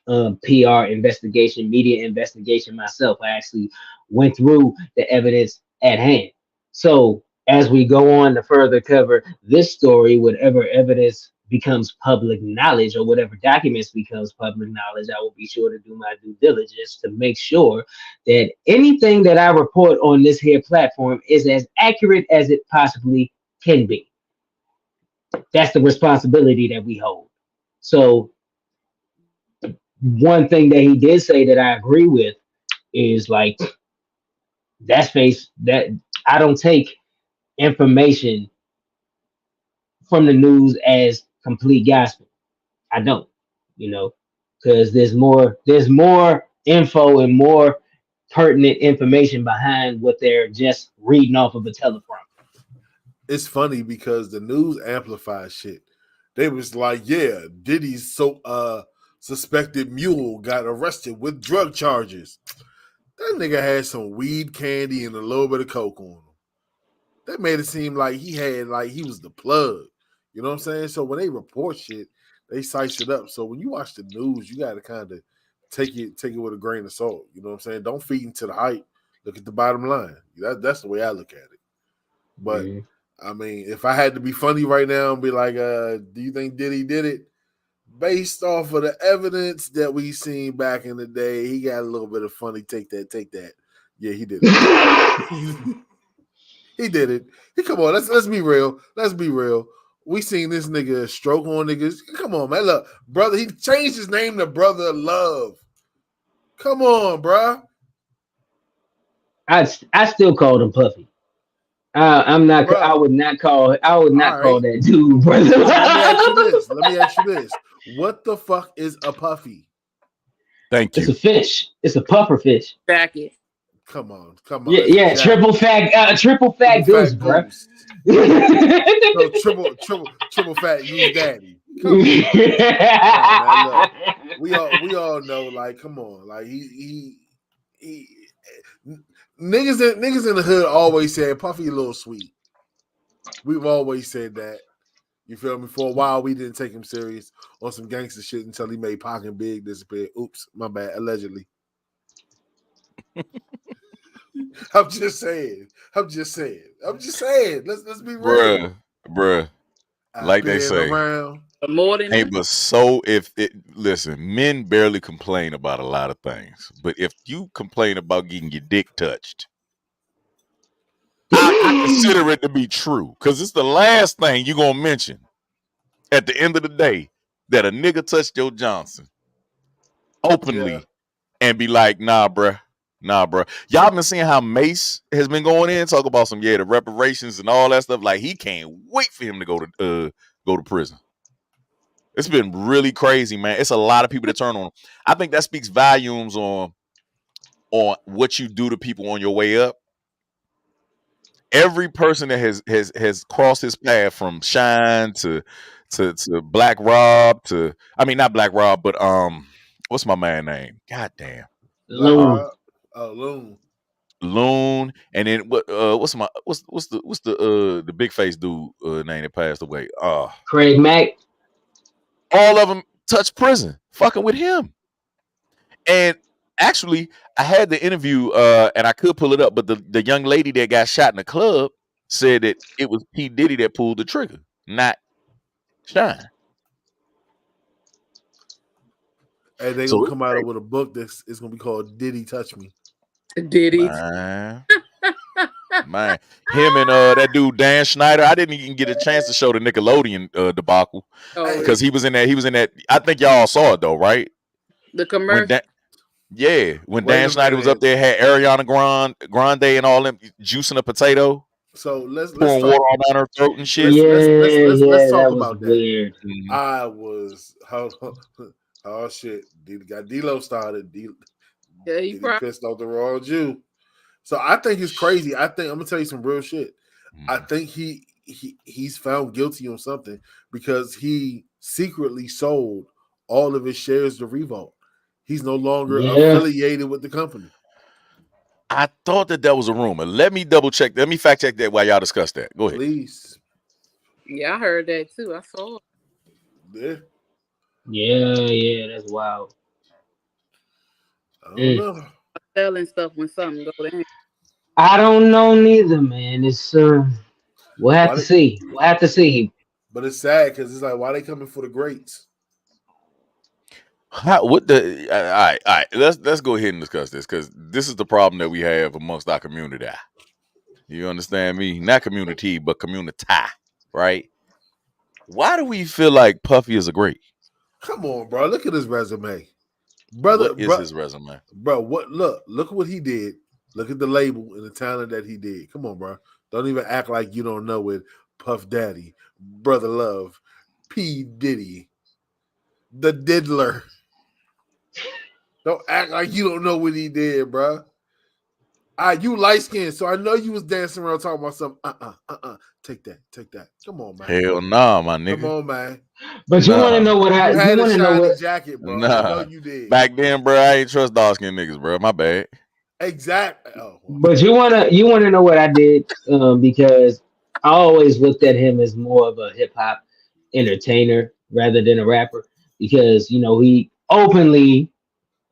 PR investigation, media investigation myself. I actually went through the evidence at hand. So as we go on to further cover this story, whatever evidence becomes public knowledge or whatever documents becomes public knowledge, I will be sure to do my due diligence to make sure that anything that I report on this here platform is as accurate as it possibly can be. That's the responsibility that we hold. So one thing that he did say that I agree with is like that I don't take information from the news as complete gospel. I don't, because there's more info and more pertinent information behind what they're just reading off of a teleprompter. It's funny because the news amplifies shit. They was like, yeah, Diddy's suspected mule got arrested with drug charges. That nigga had some weed candy and a little bit of coke on him. That made it seem like he was the plug. You know what I'm saying? So when they report shit, they size it up. So when you watch the news, you got to kind of take it with a grain of salt. You know what I'm saying? Don't feed into the hype. Look at the bottom line. That's the way I look at it. But I mean, if I had to be funny right now and be like, do you think Diddy did it? Based off of the evidence that we seen back in the day, he got a little bit of funny. Take that. Yeah, he did it. He did it. Come on, let's be real. Let's be real. We seen this nigga stroke on niggas. Come on, man. Look, brother, he changed his name to Brother Love. Come on, bro. I still called him Puffy. I'm not. Bro. I would not call that dude Brother Love. Let me ask you this. What the fuck is a puffy? Thank you. It's a fish. It's a puffer fish. Back it. Come on. Yeah. Triple fat goose, bro. No, triple fat goose daddy. Come on. Man, we all know. Like, come on. Like he niggas in the hood always said Puffy a little sweet. We've always said that. You feel me? For a while, we didn't take him serious on some gangster shit until he made Pac and Big disappear. Oops, my bad. Allegedly. I'm just saying. Let's be real. Bruh. I've Like they been say, around. More than ain't but so if it listen, men barely complain about a lot of things. But if you complain about getting your dick touched, I consider it to be true. Cause it's the last thing you gonna mention at the end of the day that a nigga touched your Johnson Yeah. openly and be like, nah, bruh. Nah, bro. Y'all been seeing how Mace has been going in, talk about some the reparations and all that stuff. Like he can't wait for him to go to prison. It's been really crazy, man. It's a lot of people that turn on him. I think that speaks volumes on what you do to people on your way up. Every person that has crossed his path from Shine to Black Rob to not Black Rob, but what's my man name? God damn. Black Loon. Rob. Oh, Loon. Loon, and then what's the big face dude name that passed away? Craig Mack. All of them touched prison, fucking with him. And actually, I had the interview, and I could pull it up, but the young lady that got shot in the club said that it was P. Diddy that pulled the trigger, not Shine. And they gonna So come out with a book that's it's gonna be called Diddy Touch Me. Diddy. Man, him and that dude Dan Schneider. I didn't even get a chance to show the Nickelodeon debacle because he was in that. He was in that. I think y'all saw it though, right? The commercial. When Dan Schneider was up there, had Ariana Grande and all them juicing a potato. So let's pouring talk, water all down her throat and shit. Let's talk about that. Weird. I was oh shit. Got D-Lo started. Yeah, he pissed off the Royal Jew. So I think it's crazy. I think I'm gonna tell you some real shit. I think he's found guilty on something because he secretly sold all of his shares to Revolt. He's no longer affiliated with the company. I thought that was a rumor. Let me double check. Let me fact check that while y'all discuss that. Go ahead. Please. Yeah, I heard that too. I saw it. Yeah, that's wild. I don't know. Selling stuff when something go down. I don't know neither, man. It's we'll have to see. We'll have to see. But it's sad because it's like, why they coming for the greats? All right. Let's go ahead and discuss this because this is the problem that we have amongst our community. You understand me? Not community, but community, right? Why do we feel like Puffy is a great? Come on, bro. Look at his resume. Brother, what is his resume? Bro, look what he did. Look at the label and the talent that he did. Come on, bro. Don't even act like you don't know it. Puff Daddy, Brother Love, P. Diddy, the Diddler. Don't act like you don't know what he did, bro. You light skinned, so I know you was dancing around talking about something. Take that. Come on, man. Hell nah, my nigga. Come on, man. But you want to know what you had want a to know shiny what jacket, bro. Nah. I know you did. Back then, bro, I ain't trust dark skinned niggas, bro. My bad. Exactly. Oh, well. But you wanna know what I did because I always looked at him as more of a hip hop entertainer rather than a rapper because he openly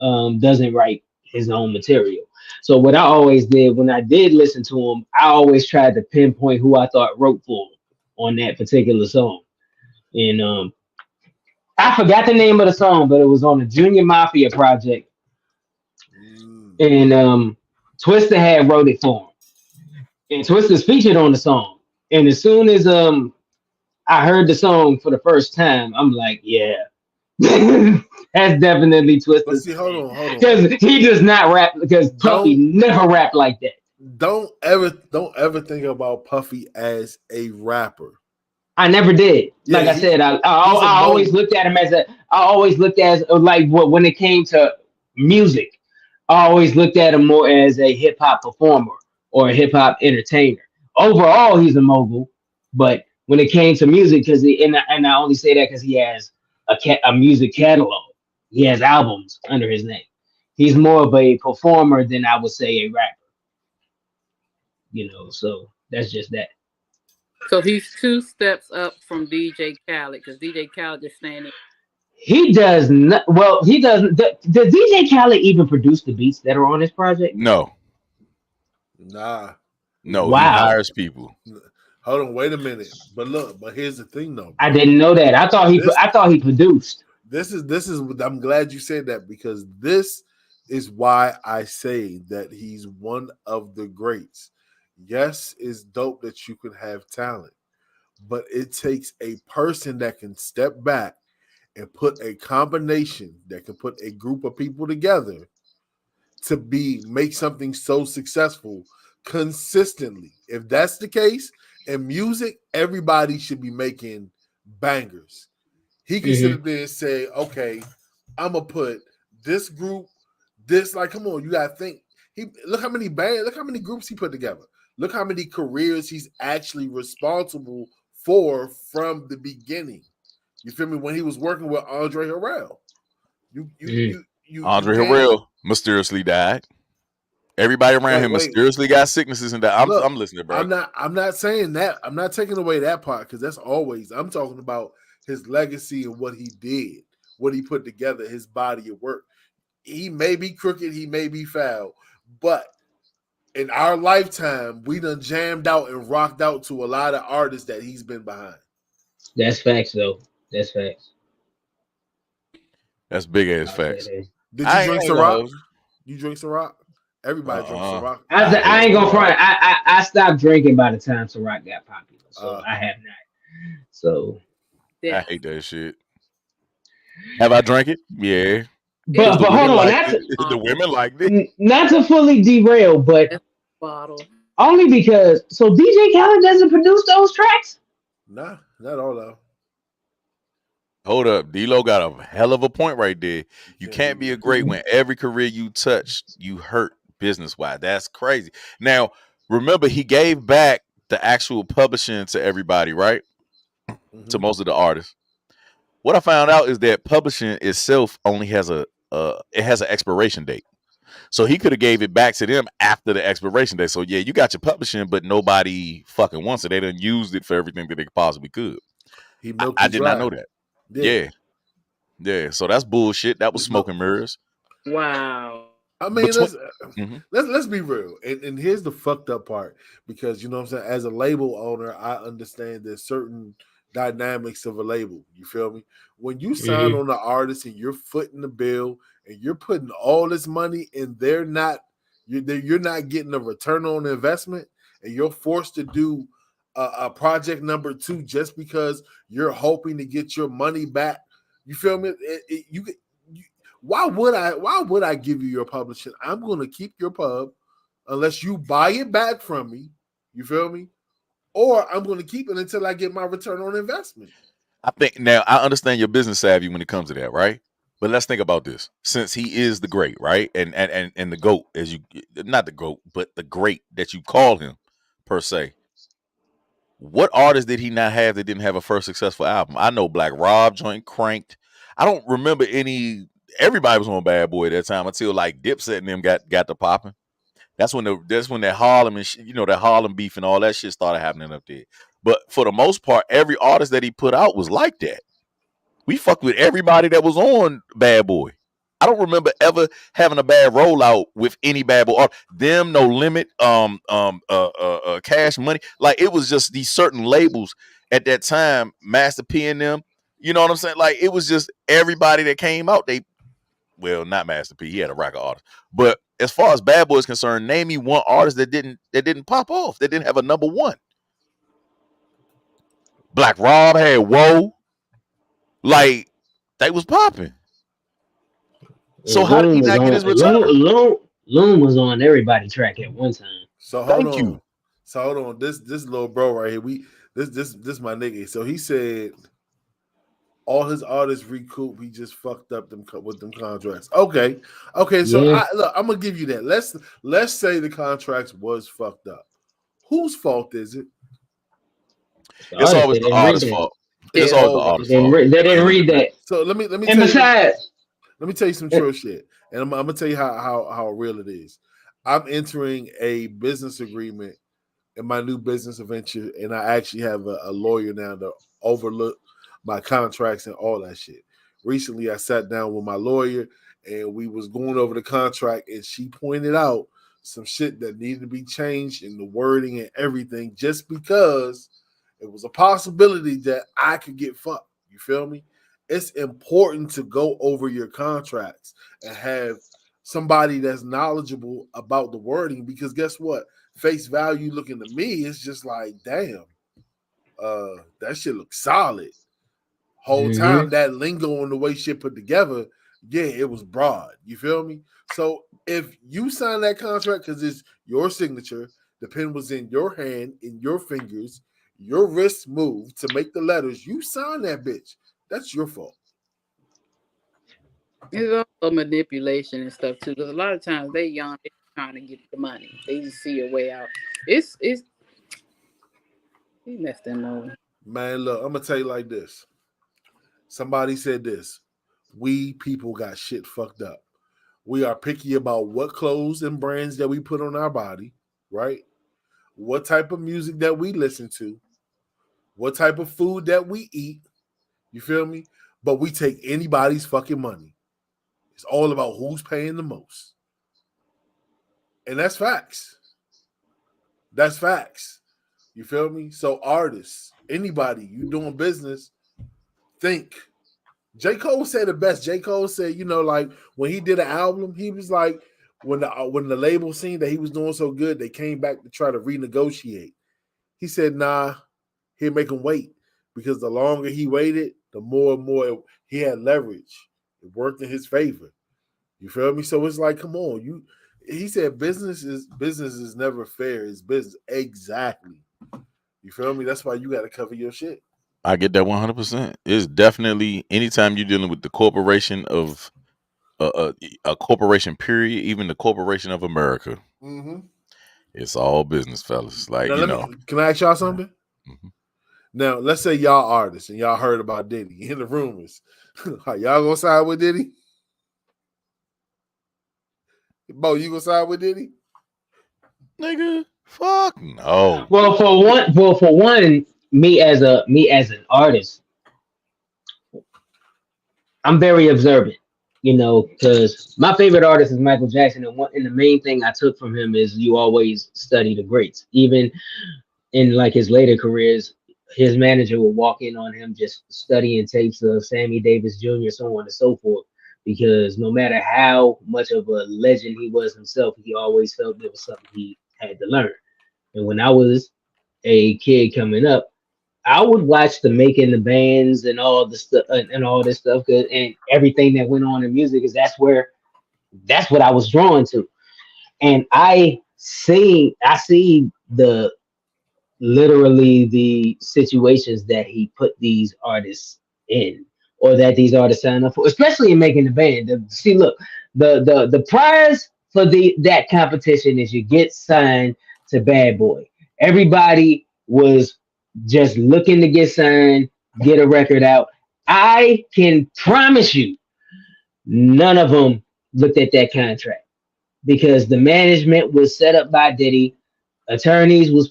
doesn't write his own material. So what I always did when I did listen to him, I always tried to pinpoint who I thought wrote for him on that particular song. And I forgot the name of the song, but it was on the Junior Mafia project. And Twista had wrote it for him. And Twista's featured on the song. And as soon as I heard the song for the first time, I'm like, yeah. That's definitely Twista. But see, hold on. Because he does not rap. Because Puffy never rapped like that. Don't ever think about Puffy as a rapper. I never did. Like I said, I always looked at him as like when it came to music, I always looked at him more as a hip hop performer or a hip hop entertainer. Overall, he's a mogul, but when it came to music, and I only say that because he has a music catalog. He has albums under his name. He's more of a performer than I would say a rapper. So that's just that. So he's 2 steps up from DJ Khaled because DJ Khaled just standing. He does not. Well, he doesn't. Does DJ Khaled even produce the beats that are on this project? No, Nah. he Wow, hires people. Hold on, wait a minute. But look, but here's the thing though, I bro. didn't know that. I thought he. This I thought he produced. this is I'm glad you said that because this is why I say that he's one of the greats. Yes, it's dope that you can have talent, but it takes a person that can step back and put a combination that can put a group of people together to make something so successful consistently. If that's the case in music, everybody should be making bangers. He can sit Mm-hmm. up there and say, okay, I'm gonna put this group, this like, come on, you gotta think. Look how many bands, look how many groups he put together. Look how many careers he's actually responsible for from the beginning. You feel me? When he was working with Andre Harrell, Mm-hmm. you Andre can't Harrell mysteriously died. Everybody around him wait. mysteriously got sicknesses and died. Look, I'm listening, bro. I'm not saying that. I'm not taking away that part because that's always. I'm talking about his legacy and what he did, what he put together, his body of work. He may be crooked, he may be foul, but in our lifetime, we done jammed out and rocked out to a lot of artists that he's been behind. That's facts, though. That's facts. That's big ass I'll say facts. that. Did you I drink ain't gonna Ciroc? hold you. You drink Ciroc? Everybody drinks Uh-uh. Ciroc. I ain't gonna front. I stopped drinking by the time Ciroc got popular, so Uh, I have not. So, I hate that shit. Have I drank it? Yeah. It's Because but the hold women on, liked not it. to, The women liked it. not to fully derail, but that's bottle. only because DJ Khaled doesn't produce those tracks. nah, not all though. Hold up. D-Lo got a hell of a point right there. You can't be a great Mm-hmm. when every career you touch, you hurt business-wise. That's crazy. Now, remember, he gave back the actual publishing to everybody, right? To Mm-hmm. most of the artists. What I found out is that publishing itself only has it has an expiration date. So he could have gave it back to them after the expiration date. So yeah, you got your publishing, but nobody fucking wants it. They done used it for everything that they possibly could. He milked I it did not dry. know that. Yeah. Yeah. Yeah. So that's bullshit. That was He smoke milked- and mirrors. Wow. I mean, Between Mhm. let's be real. And here's the fucked up part because you know what I'm saying. As a label owner, I understand there's certain dynamics of a label. You feel me? When you sign on the artist and you're footing the bill and you're putting all this money and you're not getting a return on investment and you're forced to do a project number 2 just because you're hoping to get your money back. You feel me? You why would I give you your publishing? I'm going to keep your pub unless you buy it back from me. You feel me? Or I'm going to keep it until I get my return on investment. I think now I understand your business savvy when it comes to that, right? But let's think about this. Since he is the great, right? And the GOAT, as you not the GOAT, but the great that you call him per se. What artist did he not have that didn't have a first successful album? I know Black Rob joint cranked. I don't remember any. Everybody was on Bad Boy at that time until like Dipset and them got to popping. That's when that Harlem and that Harlem beef and all that shit started happening up there. But for the most part, every artist that he put out was like that. We fucked with everybody that was on Bad Boy. I don't remember ever having a bad rollout with any Bad Boy. Or them, No Limit, Cash Money. Like it was just these certain labels at that time, Master P and them. You know what I'm saying? Like it was just everybody that came out. Not Master P. He had a record artist. But as far as Bad Boy is concerned, name me one artist that didn't pop off. That didn't have a number one. Black Rob had Whoa. Like they was popping. So how did he Loon was not get on his return? Loon was on everybody track at one time. So Thank you. hold on. This little bro right here. This my nigga. So he said all his artists recoup. He just fucked up them with them contracts. Okay. So Yeah. I'm gonna give you that. Let's say the contracts was fucked up. Whose fault is it? It's always the artist's that. fault. It's always the artist's fault. They didn't read that. So let me And tell besides, let me tell you some true shit, and I'm gonna tell you how real it is. I'm entering a business agreement in my new business venture, and I actually have a lawyer now to overlook my contracts and all that shit. recently I sat down with my lawyer and we was going over the contract, and she pointed out some shit that needed to be changed in the wording and everything, just because it was a possibility that I could get fucked. You feel me? It's important to go over your contracts and have somebody that's knowledgeable about the wording, because guess what? Face value looking to me is just like, damn, that shit looks solid. Whole time that lingo and the way shit put together, yeah, it was broad. You feel me? So if you sign that contract because it's your signature, the pen was in your hand, in your fingers, your wrist moved to make the letters, you sign that bitch. That's your fault. It's also manipulation and stuff too, because a lot of times they young, they trying to get the money. They just see a way out. It's he messed them over. Man, look, I'm gonna tell you like this. Somebody said this. We people got shit fucked up. We are picky about what clothes and brands that we put on our body, right? What type of music that we listen to, what type of food that we eat. You feel me? But we take anybody's fucking money. It's all about who's paying the most. And that's facts. That's facts. You feel me? So artists, anybody, you doing business, think. J. Cole said it best. J. Cole said, you know, like when he did an album, he was like, when the label seen that he was doing so good, they came back to try to renegotiate. He said, nah, he'd make him wait, because the longer he waited, the more and more he had leverage. It worked in his favor. You feel me? So it's like, come on, he said business is never fair. It's business. Exactly. You feel me? That's why you got to cover your shit. I get that 100%. It's definitely, anytime you're dealing with the corporation of a corporation, period, even the corporation of America, it's all business, fellas. Like, now, can I ask y'all something? Now, let's say y'all artists and y'all heard about Diddy in the rumors. Y'all gonna side with Diddy? Bo, you gonna side with Diddy? Nigga, fuck no. Well, for one, me as an artist, I'm very observant, because my favorite artist is Michael Jackson, and the main thing I took from him is you always study the greats. Even in like his later careers, his manager would walk in on him just studying tapes of Sammy Davis Jr., so on and so forth, because no matter how much of a legend he was himself, he always felt there was something he had to learn. And when I was a kid coming up, I would watch the making the bands and all the stuff and all this stuff, and everything that went on in music, is that's what I was drawn to. And I see the literally the situations that he put these artists in, or that these artists sign up for, especially in making the band. See, look, the prize for that competition is you get signed to Bad Boy. Everybody was just looking to get signed, get a record out. I can promise you, none of them looked at that contract, because the management was set up by Diddy. Attorneys was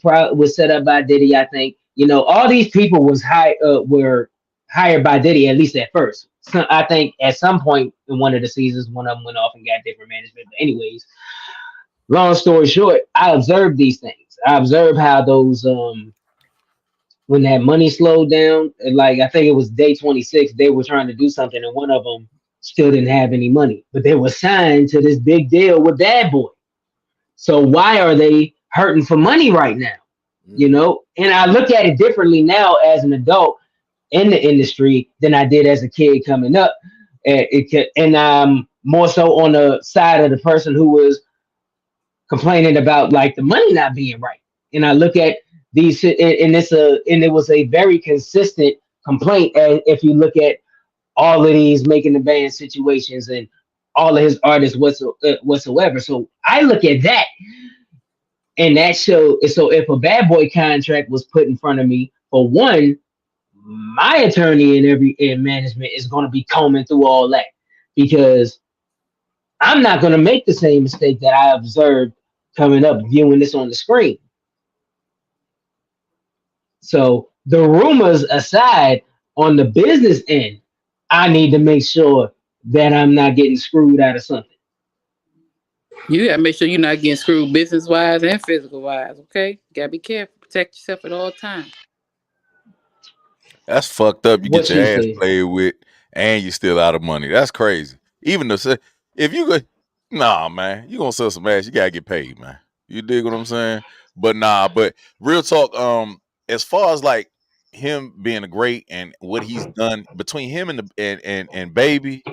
set up by Diddy. I think all these people were hired by Diddy, at least at first. So I think at some point in one of the seasons, one of them went off and got different management. But anyways, long story short, I observed these things. I observed how those when that money slowed down, like I think it was day 26, they were trying to do something, and one of them still didn't have any money, but they were signed to this big deal with Bad Boy. So why are they hurting for money right now? And I look at it differently now as an adult in the industry than I did as a kid coming up. And I'm more so on the side of the person who was complaining about like the money not being right. And I look at these, and it was a very consistent complaint. And if you look at all of these making the band situations and all of his artists whatsoever. So I look at that, and that show. So if a Bad Boy contract was put in front of me, for one, my attorney and management is going to be combing through all that, because I'm not going to make the same mistake that I observed coming up viewing this on the screen. So the rumors aside, on the business end, I need to make sure that I'm not getting screwed out of something. You gotta make sure you're not getting screwed business wise and physical wise. Okay, gotta be careful, protect yourself at all times. That's fucked up. You get What your you ass say? played with, and you still out of money. That's crazy. Even if you go, nah, man, you gonna sell some ass, you gotta get paid, man. You dig what I'm saying? But nah, but real talk. As far as like him being a great and what he's done between him and and Baby,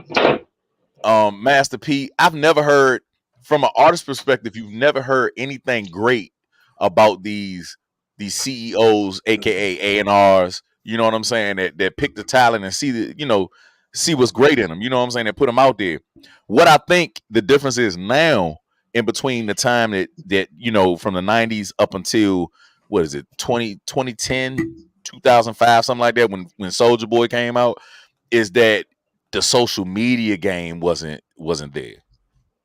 Master P, I've never heard from an artist perspective. You've never heard anything great about these CEOs, aka A&Rs. You know what I'm saying? That pick the talent and see what's great in them. You know what I'm saying? That put them out there. What I think the difference is now in between the time that from the 90s up until what is it 2010 2005 something like that when Soldier Boy came out is that the social media game wasn't there.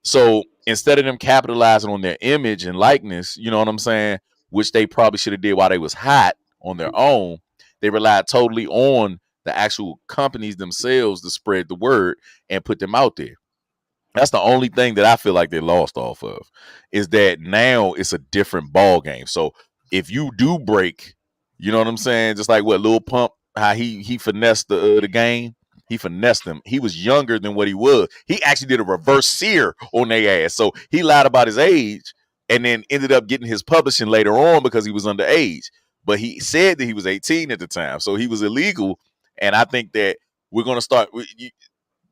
So instead of them capitalizing on their image and likeness, you know what I'm saying, which they probably should have did while they was hot on their own, they relied totally on the actual companies themselves to spread the word and put them out there. That's the only thing that I feel like they lost off of is that now it's a different ball game. So if you do break, you know what I'm saying, just like what Lil Pump, how he finessed the game, he finessed them. He was younger than what he was. He actually did a reverse sear on their ass. So he lied about his age and then ended up getting his publishing later on because he was underage. But he said that he was 18 at the time, so he was illegal. And I think that we're gonna start.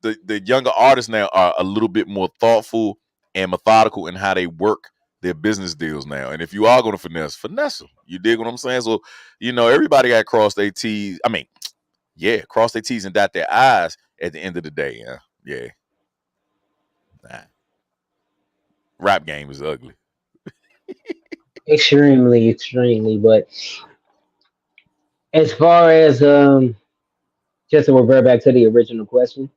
The younger artists now are a little bit more thoughtful and methodical in how they work their business deals now. And if you are going to finesse them. You dig what I'm saying? So, everybody got crossed their T's. I mean, yeah, cross their T's and dot their I's at the end of the day. Yeah. Nah. Rap game is ugly. Extremely, extremely. But as far as just to revert back to the original question,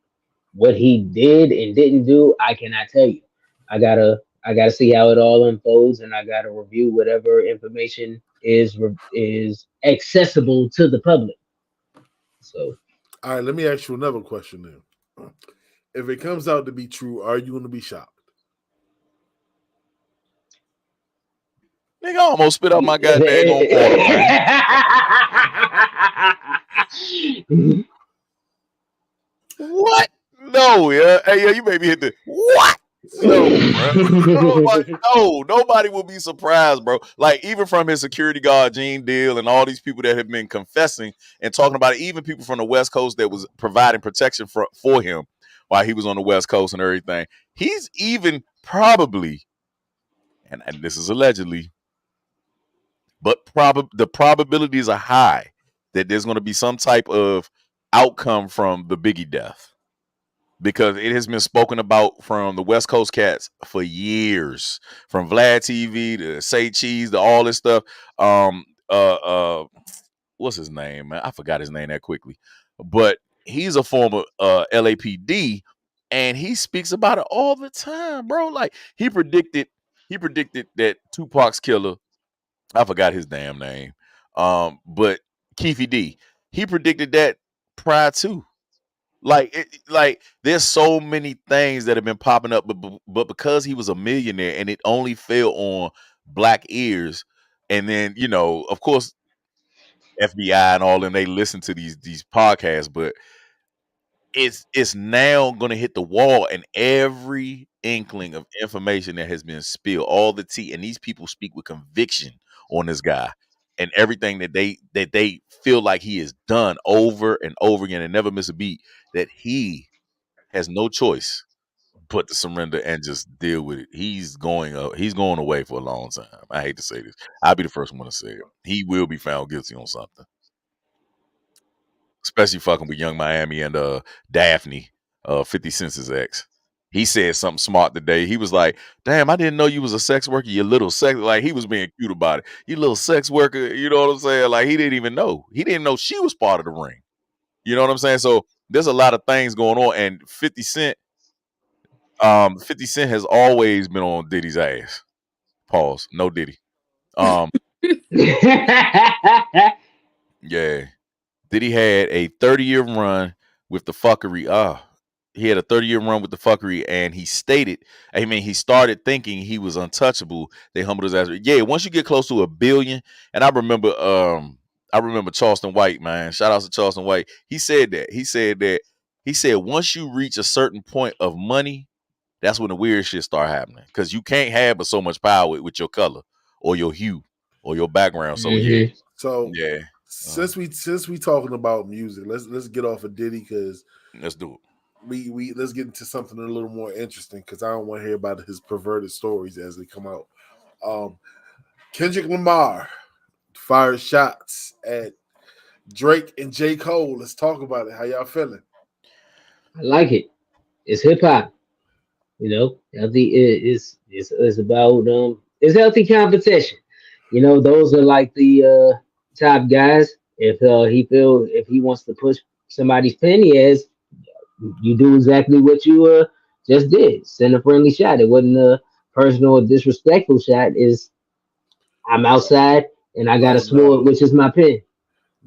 what he did and didn't do, I cannot tell you. I gotta see how it all unfolds, and I gotta review whatever information is accessible to the public. So, all right, let me ask you another question then. If it comes out to be true, are you going to be shocked? Nigga, I almost spit out my goddamn on water. What? No, yeah. Hey, yeah, you made me hit the what? No, bro. Nobody will be surprised, bro. Like, even from his security guard, Gene Deal, and all these people that have been confessing and talking about it, even people from the West Coast that was providing protection for him while he was on the West Coast and everything. He's even probably, and this is allegedly, but the probabilities are high that there's going to be some type of outcome from the Biggie death. Because it has been spoken about from the West Coast cats for years, from Vlad TV to Say Cheese to all this stuff. What's his name, man? I forgot his name that quickly, but he's a former LAPD, and he speaks about it all the time, bro. Like he predicted that Tupac's killer, I forgot his damn name, but Keefe D, he predicted that prior to. Like there's so many things that have been popping up, but because he was a millionaire and it only fell on black ears, and then of course FBI and all them, they listen to these podcasts, but it's now gonna hit the wall, and every inkling of information that has been spilled, all the tea, and these people speak with conviction on this guy and everything that they feel like he has done over and over again and never miss a beat, that he has no choice but to surrender and just deal with it. He's going away for a long time. I hate to say this. I'll be the first one to say it. He will be found guilty on something. Especially fucking with Young Miami and Daphne, 50 Cent's ex. He said something smart today. He was like, damn, I didn't know you was a sex worker, you little sex. Like, he was being cute about it. You little sex worker, you know what I'm saying? Like, he didn't even know. He didn't know she was part of the ring. You know what I'm saying? So there's a lot of things going on, and 50 Cent has always been on Diddy's ass. Pause. No Diddy. Yeah. Diddy had a 30-year run with the fuckery. He had a 30-year run with the fuckery, and he stated, I mean, he started thinking he was untouchable. They humbled his ass. Yeah, once you get close to $1 billion, and I remember Charleston White, man. Shout out to Charleston White. He said that. He said once you reach a certain point of money, that's when the weird shit start happening. Because you can't have but so much power with your color or your hue or your background. So yeah. So yeah. Since we talking about music, let's get off of Diddy because let's do it. We let's get into something a little more interesting because I don't want to hear about his perverted stories as they come out. Kendrick Lamar fired shots at Drake and J. Cole. Let's talk about it. How y'all feeling? I like it. It's hip hop. You know, healthy is about it's healthy competition. You know, those are like the top guys. If he wants to push somebody's penny as you do exactly what you just did. Send a friendly shot. It wasn't a personal or disrespectful shot. I'm outside and I got a sword, which is my pen.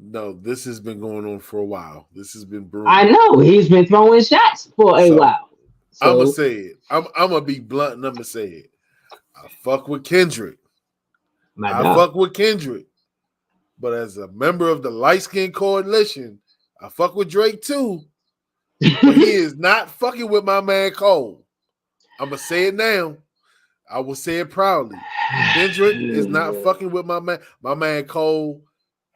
No, this has been going on for a while. This has been brewing. I know he's been throwing shots for a while. So, I'm gonna say it. I'm gonna be blunt and I'm gonna say it. I fuck with Kendrick. Fuck with Kendrick. But as a member of the Light Skin Coalition, I fuck with Drake too. But he is not fucking with my man Cole. I'm gonna say it now. I will say it proudly. Kendrick is not fucking with my man. My man Cole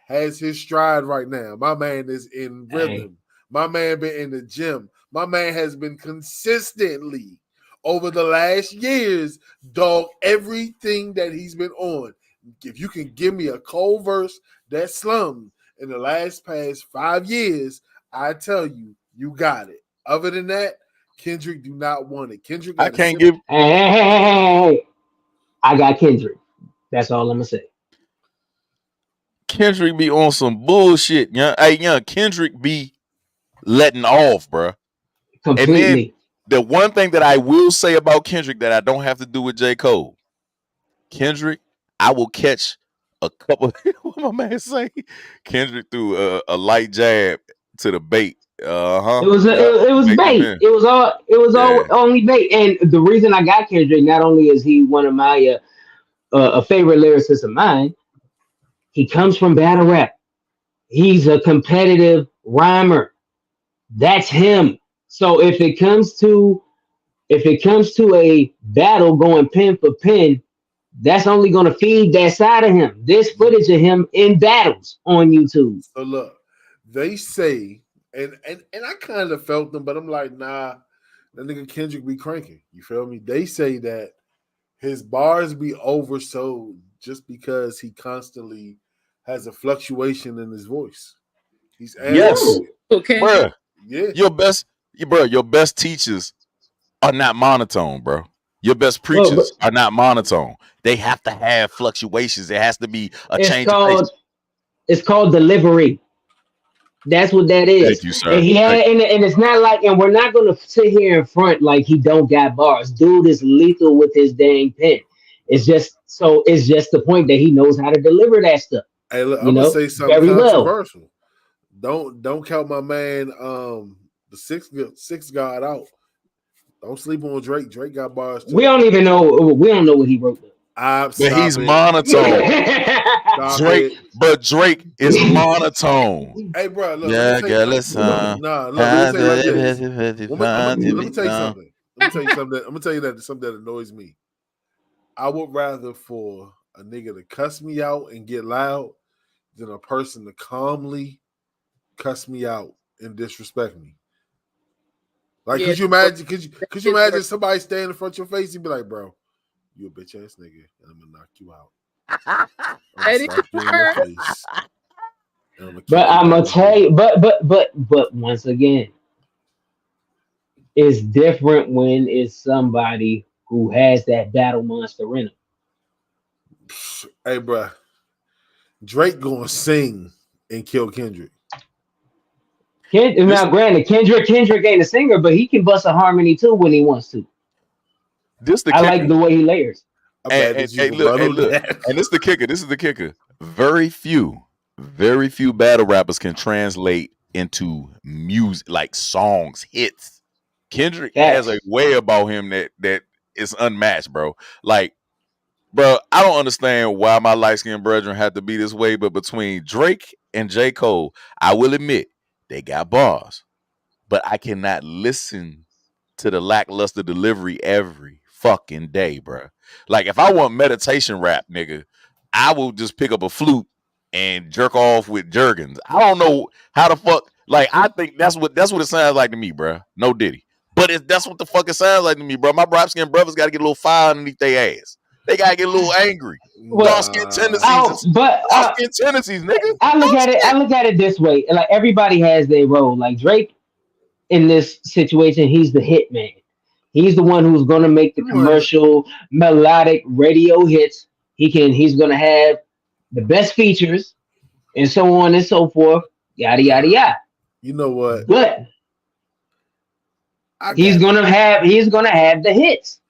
has his stride right now. My man is in rhythm. My man been in the gym. My man has been consistently over the last years, dog, everything that he's been on. If you can give me a Cole verse that slummed in the past 5 years, I tell you, you got it. Other than that, Kendrick do not want it. Kendrick, I can't give. Hey, I got Kendrick. That's all I'm gonna say. Kendrick be on some bullshit, young. Hey, young Kendrick be letting off, bro. Completely. And then the one thing that I will say about Kendrick that I don't have to do with J. Cole, Kendrick, I will catch a couple. What my man say? Kendrick threw a light jab to the bait. It was bait. It was all only bait. And the reason I got Kendrick, not only is he one of my a favorite lyricist of mine, he comes from battle rap. He's a competitive rhymer. That's him. So if it comes to a battle going pen for pen, that's only going to feed that side of him. This footage of him in battles on YouTube. So look, they say, and I kind of felt them, but I'm like, nah, that nigga Kendrick be cranking. You feel me? They say that his bars be oversold just because he constantly has a fluctuation in his voice. He's yes, okay, bro. Yeah, your best teachers are not monotone, bro. Your best preachers are not monotone. They have to have fluctuations. There has to be a change. It's called delivery. That's what that is. Thank you, sir. And and it's not like, and we're not gonna sit here in front like he don't got bars. Dude is lethal with his dang pen. It's just the point that he knows how to deliver that stuff. Hey, look, I'm gonna say something controversial. Well. Don't count my man the sixth god out. Don't sleep on Drake. Drake got bars too. We don't know what he wrote. But he's monotone. Drake is monotone. Hey, bro, look. Let me tell you something. I'm gonna tell you something that annoys me. I would rather for a nigga to cuss me out and get loud than a person to calmly cuss me out and disrespect me. Like, could you imagine somebody standing in front of your face and be like, bro, you a bitch ass nigga, and I'm gonna knock you out. But I'm gonna tell you, but once again, it's different when it's somebody who has that battle monster in him. Hey, bro, Drake gonna sing and kill Kendrick. Now, granted, Kendrick ain't a singer, but he can bust a harmony too when he wants to. I like the way he layers. And this is the kicker. Very few battle rappers can translate into music, like songs, hits. Kendrick has Facts. a way about him that is unmatched, bro. Like, bro, I don't understand why my light skinned brethren had to be this way, but between Drake and J. Cole, I will admit they got bars, but I cannot listen to the lackluster delivery every fucking day, bro. Like, if I want meditation rap, nigga, I will just pick up a flute and jerk off with Jergens. I don't know how the fuck. Like, I think that's what it sounds like to me, bro. No Diddy, but that's what the fuck it sounds like to me, bro. My bright skinned brothers got to get a little fire underneath their ass. They gotta get a little angry. Dark skin tendencies. Dark skin tendencies, nigga. I look at it this way. Like, everybody has their role. Like, Drake in this situation, he's the hit man. He's the one who's gonna make the commercial melodic radio hits. He's gonna have the best features and so on and so forth. Yada yada yada. You know what? But he's gonna have the hits.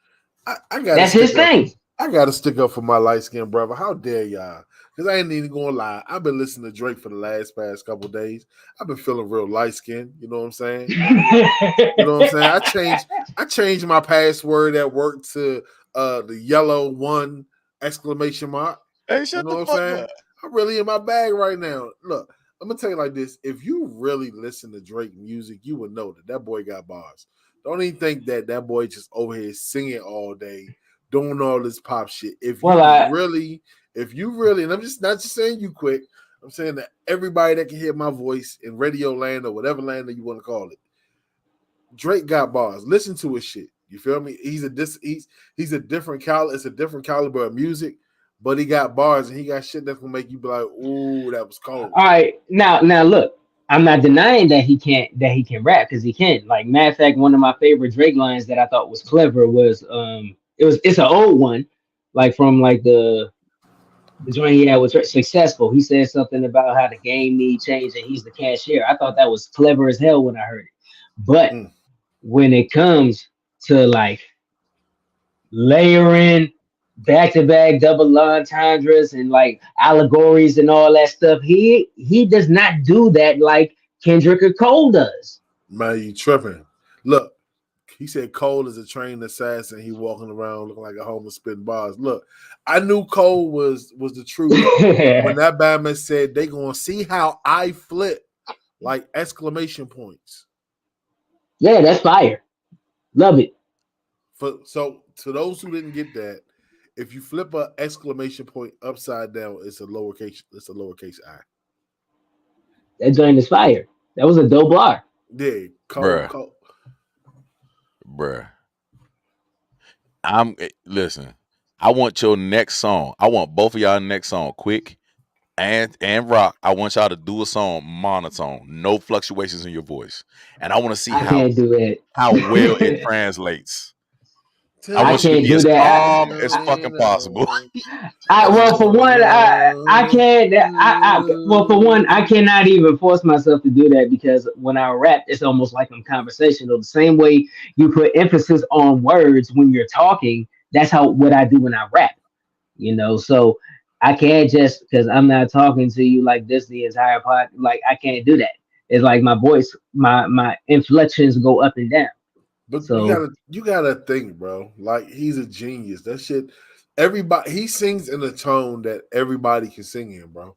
That's his thing. I gotta stick up for my light skinned brother. How dare y'all? Because I ain't even gonna lie. I've been listening to Drake for the past couple of days. I've been feeling real light skinned. You know what I'm saying? You know what I'm saying? I changed my password at work to the yellow one ! Hey, shut you know the what I'm fuck saying? up. I'm really in my bag right now. Look, I'm gonna tell you like this: if you really listen to Drake music, you would know that boy got bars. Don't even think that boy just over here singing all day, doing all this pop shit. If you really, and I'm just not just saying you quick, I'm saying that everybody that can hear my voice in radio land or whatever land that you want to call it, Drake got bars. Listen to his shit. You feel me? He's a different caliber. It's a different caliber of music, but he got bars and he got shit that's gonna make you be like, "Ooh, that was cold." All right, now look, I'm not denying that he can rap, because he can. Like, matter of fact, one of my favorite Drake lines that I thought was clever was it's an old one, like from like the joint he had was Successful. He said something about how the game need change and he's the cashier. I thought that was clever as hell when I heard it. But when it comes to like layering back-to-back double entendres and like allegories and all that stuff, he does not do that like Kendrick or Cole does. Man, you tripping. Look, he said Cole is a trained assassin. He walking around looking like a homeless spitting bars. Look, I knew Cole was the truth when that Batman said they gonna see how I flip, like exclamation points. Yeah, that's fire. Love it. So to those who didn't get that, if you flip a exclamation point upside down, it's a lowercase I. That joint is fire. That was a dope bar. Yeah, Cole. Bruh. Listen. I want your next song. I want both of y'all next song, Quick and Rock. I want y'all to do a song monotone, no fluctuations in your voice, and I want to see how well it translates. I want you to be as calm as fucking possible. For one, I can't. For one, I cannot even force myself to do that, because when I rap, it's almost like I'm conversational. The same way you put emphasis on words when you're talking, that's what I do when I rap. You know, so I can't just, because I'm not talking to you like this the entire part. Like, I can't do that. It's like my voice, my inflections go up and down. But you gotta think, bro. Like, he's a genius. That shit, he sings in a tone that everybody can sing in, bro.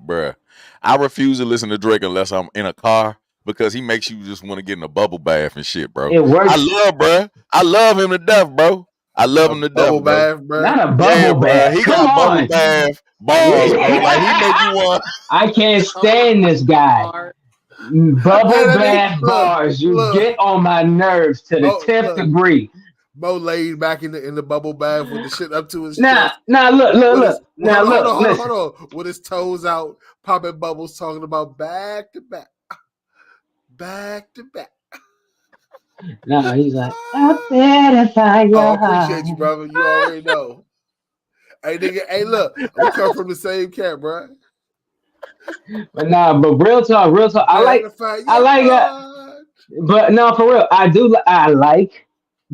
Bruh, I refuse to listen to Drake unless I'm in a car, because he makes you just want to get in a bubble bath and shit, bro. It works. I love him to death, bro. I love him to death, bubble bath, bro. Not a bubble bath. He got bubble bath balls, bro. Like, he make you want. I can't stand this guy. Bubble bath bars. You get on my nerves to the 10th degree. Mo laid back in the bubble bath with the shit up to his chest. Look. Hold on. With his toes out, popping bubbles, talking about back to back. Back to back. No, he's like, I better find your heart. Appreciate you, brother. You already know. Hey, nigga. Hey, look. We come from the same cat, bro. But real talk. I like that. But no, for real, I like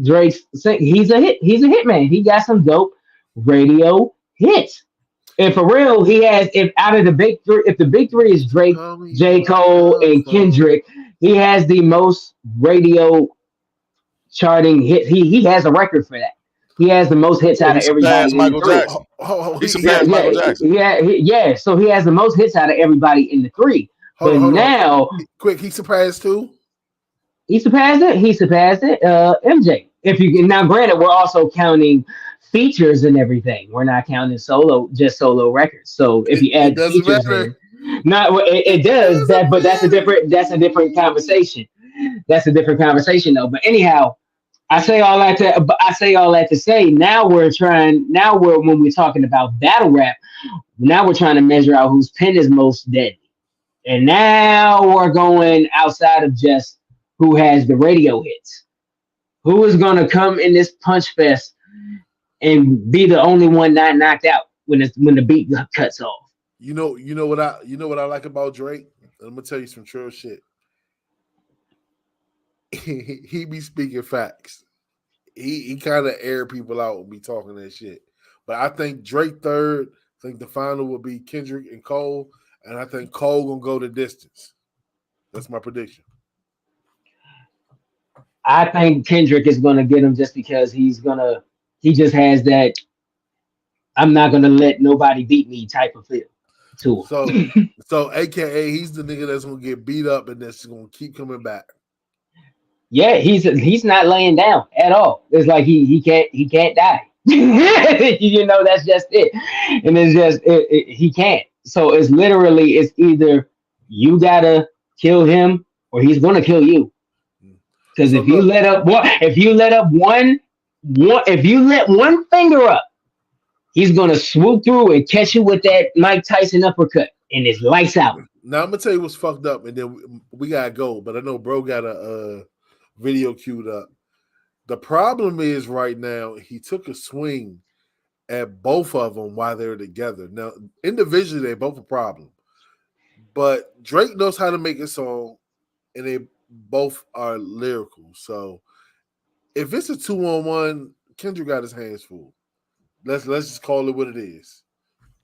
Drake's. He's a hit man. He got some dope radio hits. And for real, he has if out of the big three, if the big three is Drake, Call me J. on my Cole, cell and phone. Kendrick, he has the most radio charting hit. He has a record for that. He has the most hits Yeah, out he of surpassed everybody in the Michael three. Jackson. He He, surpassed Michael Jackson. Yeah. So he has the most hits out of everybody in the three. But hold on. now Quick, he surpassed who? he surpassed it. He surpassed it. MJ. If you now, granted, we're also counting features and everything. We're not counting just solo records. So if you It add the doesn't features matter. in, not well, it does that, but that's a different conversation. That's a different conversation though. But anyhow, I say all that to say now we're when we're talking about battle rap, now we're trying to measure out whose pen is most deadly. And now we're going outside of just who has the radio hits. Who is gonna come in this punch fest and be the only one not knocked out when the beat cuts off? You know what I like about Drake? I'm gonna tell you some true shit. He be speaking facts. He kind of air people out and be talking that shit. But I think Drake third. I think the final will be Kendrick and Cole, and I think Cole gonna go the distance. That's my prediction. I think Kendrick is gonna get him just because he just has that I'm not gonna let nobody beat me type of feel to him. So AKA he's the nigga that's gonna get beat up and that's gonna keep coming back. Yeah, he's not laying down at all. It's like he can't die. That's just it. And it's just he can't. So it's either you gotta kill him or he's gonna kill you. Because if you let one finger up, he's gonna swoop through and catch you with that Mike Tyson uppercut, and it's lights out. Now I'm gonna tell you what's fucked up, and then we gotta go. But I know bro got a video queued up. The problem is right now he took a swing at both of them while they were together. Now individually they both a problem, but Drake knows how to make a song, and they both are lyrical. So if it's a 2-on-1, Kendrick got his hands full. Let's just call it what it is.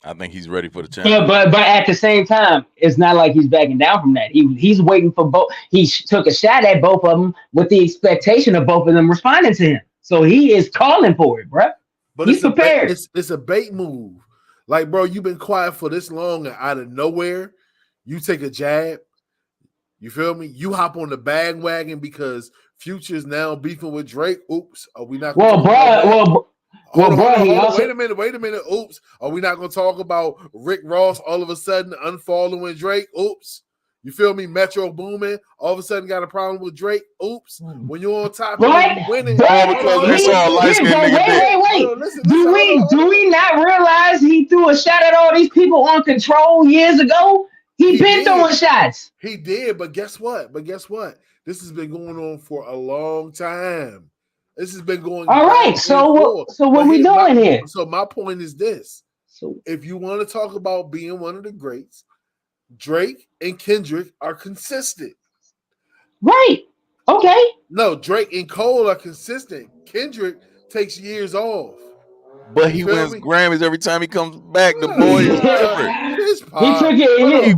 I think he's ready for the challenge. But at the same time, it's not like he's backing down from that. He's waiting for both. He took a shot at both of them with the expectation of both of them responding to him. So he is calling for it, bro. But he's prepared. It's a bait move. Like, bro, you've been quiet for this long, and out of nowhere, you take a jab. You feel me? You hop on the bandwagon because Future's now beefing with Drake. Oops, are we not? Wait a minute. Oops. Are we not going to talk about Rick Ross all of a sudden unfollowing Drake? Oops. You feel me? Metro Boomin all of a sudden got a problem with Drake. Oops. When you're on top of it, winning. Wait. Do we not realize he threw a shot at all these people on Control years ago? He been throwing shots. He did, but guess what? This has been going on for a long time. This has been going all right. So what we doing here? So my point is this: if you want to talk about being one of the greats, Drake and Kendrick are consistent. Right. Okay. No, Drake and Cole are consistent. Kendrick takes years off. But he wins Grammys every time he comes back. The boy is different. He took it.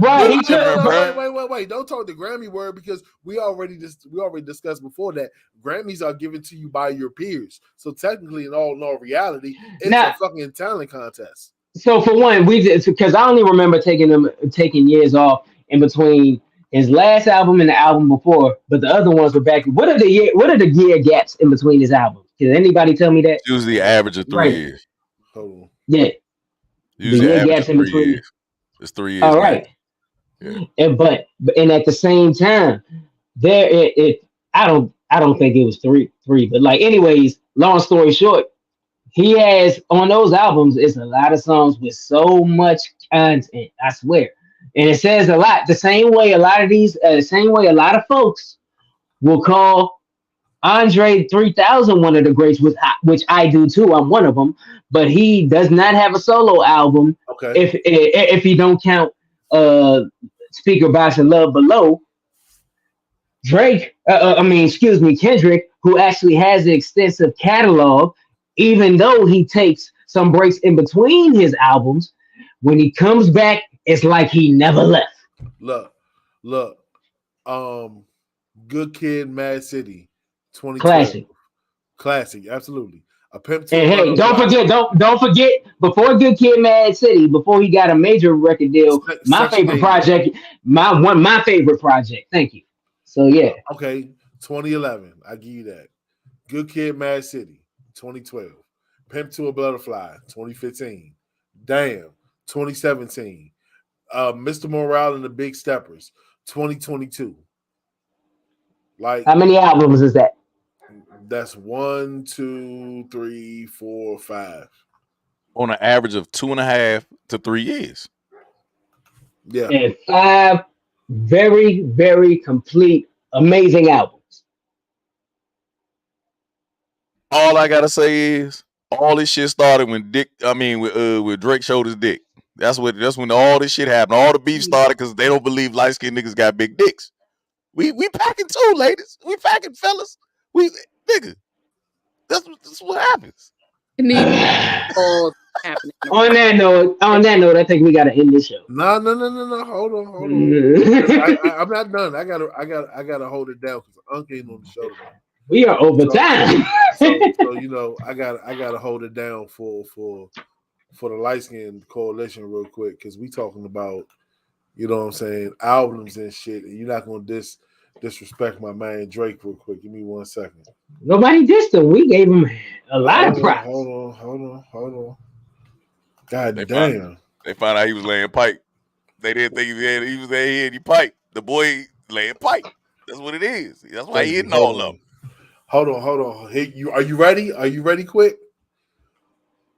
Wait. Don't talk the Grammy word because we already discussed before that Grammys are given to you by your peers. So technically, in all reality, it's a fucking talent contest. So for one, because I only remember taking years off in between his last album and the album before, but the other ones were back. What are the year gaps in between his albums? Can anybody tell me that? Usually average of 3 years. Oh. Yeah. Usually average of 3 years. It's 3 years. All right. Yeah. And at the same time, I don't think it was three, but like anyways, long story short, he has on those albums, it's a lot of songs with so much content, I swear. And it says a lot. The same way a lot of folks will call Andre 3000 one of the greats, which I do too. I'm one of them, but he does not have a solo album. Okay. If you don't count Speaker Box and Love Below, Kendrick, who actually has an extensive catalog, even though he takes some breaks in between his albums, when he comes back, it's like he never left. Look. Good Kid, Mad City, 2012. Classic, absolutely. A Pimp to And a hey, Butterfly. don't forget, before Good Kid, Mad City, before he got a major record deal, my favorite project, my favorite project. Thank you. So yeah. Okay, 2011. I give you that. Good Kid, Mad City, 2012. Pimp to a Butterfly, 2015. Damn, 2017. Mr. Morale and the Big Steppers, 2022. Like, how many albums is that? That's 1, 2, 3, 4, 5. On an average of 2.5 to 3 years. Yeah. And 5 very, very complete, amazing albums. All I gotta say is all this shit started when with Drake showed his dick. That's when all this shit happened. All the beef started because they don't believe light skinned niggas got big dicks. We packing too, ladies. We packing, fellas. Nigga. That's what happens. Happening. On that note, I think we gotta end this show. No. Hold on. I'm not done. I gotta hold it down because Unc ain't on the show tonight. We are over time. So I gotta hold it down for the light skin coalition real quick because we talking about, you know what I'm saying, albums and shit, and you're not gonna disrespect my man Drake real quick. Give me 1 second. Nobody dissed him. We gave him a lot of props. Hold on. God damn. They found out he was laying pipe. They didn't think he was there and he pipe. The boy laying pipe. That's what it is. That's why he hitting all of them. Hold on. Hey, are you ready? Are you ready? Quick.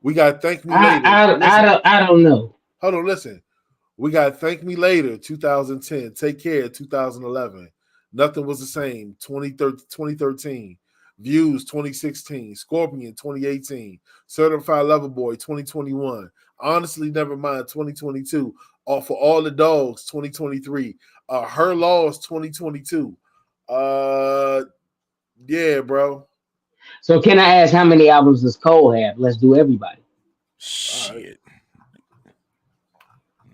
We got Thank Me Later. I don't know. Hold on, listen. We got Thank Me Later, 2010. Take Care, 2011. Nothing Was the Same, 2013. Views, 2016. Scorpion, 2018. Certified Lover Boy, 2021. Honestly, Nevermind, 2022. For All the Dogs, 2023. Her Laws, 2022. Yeah, bro. So can I ask how many albums does Cole have? Let's do everybody. Shit.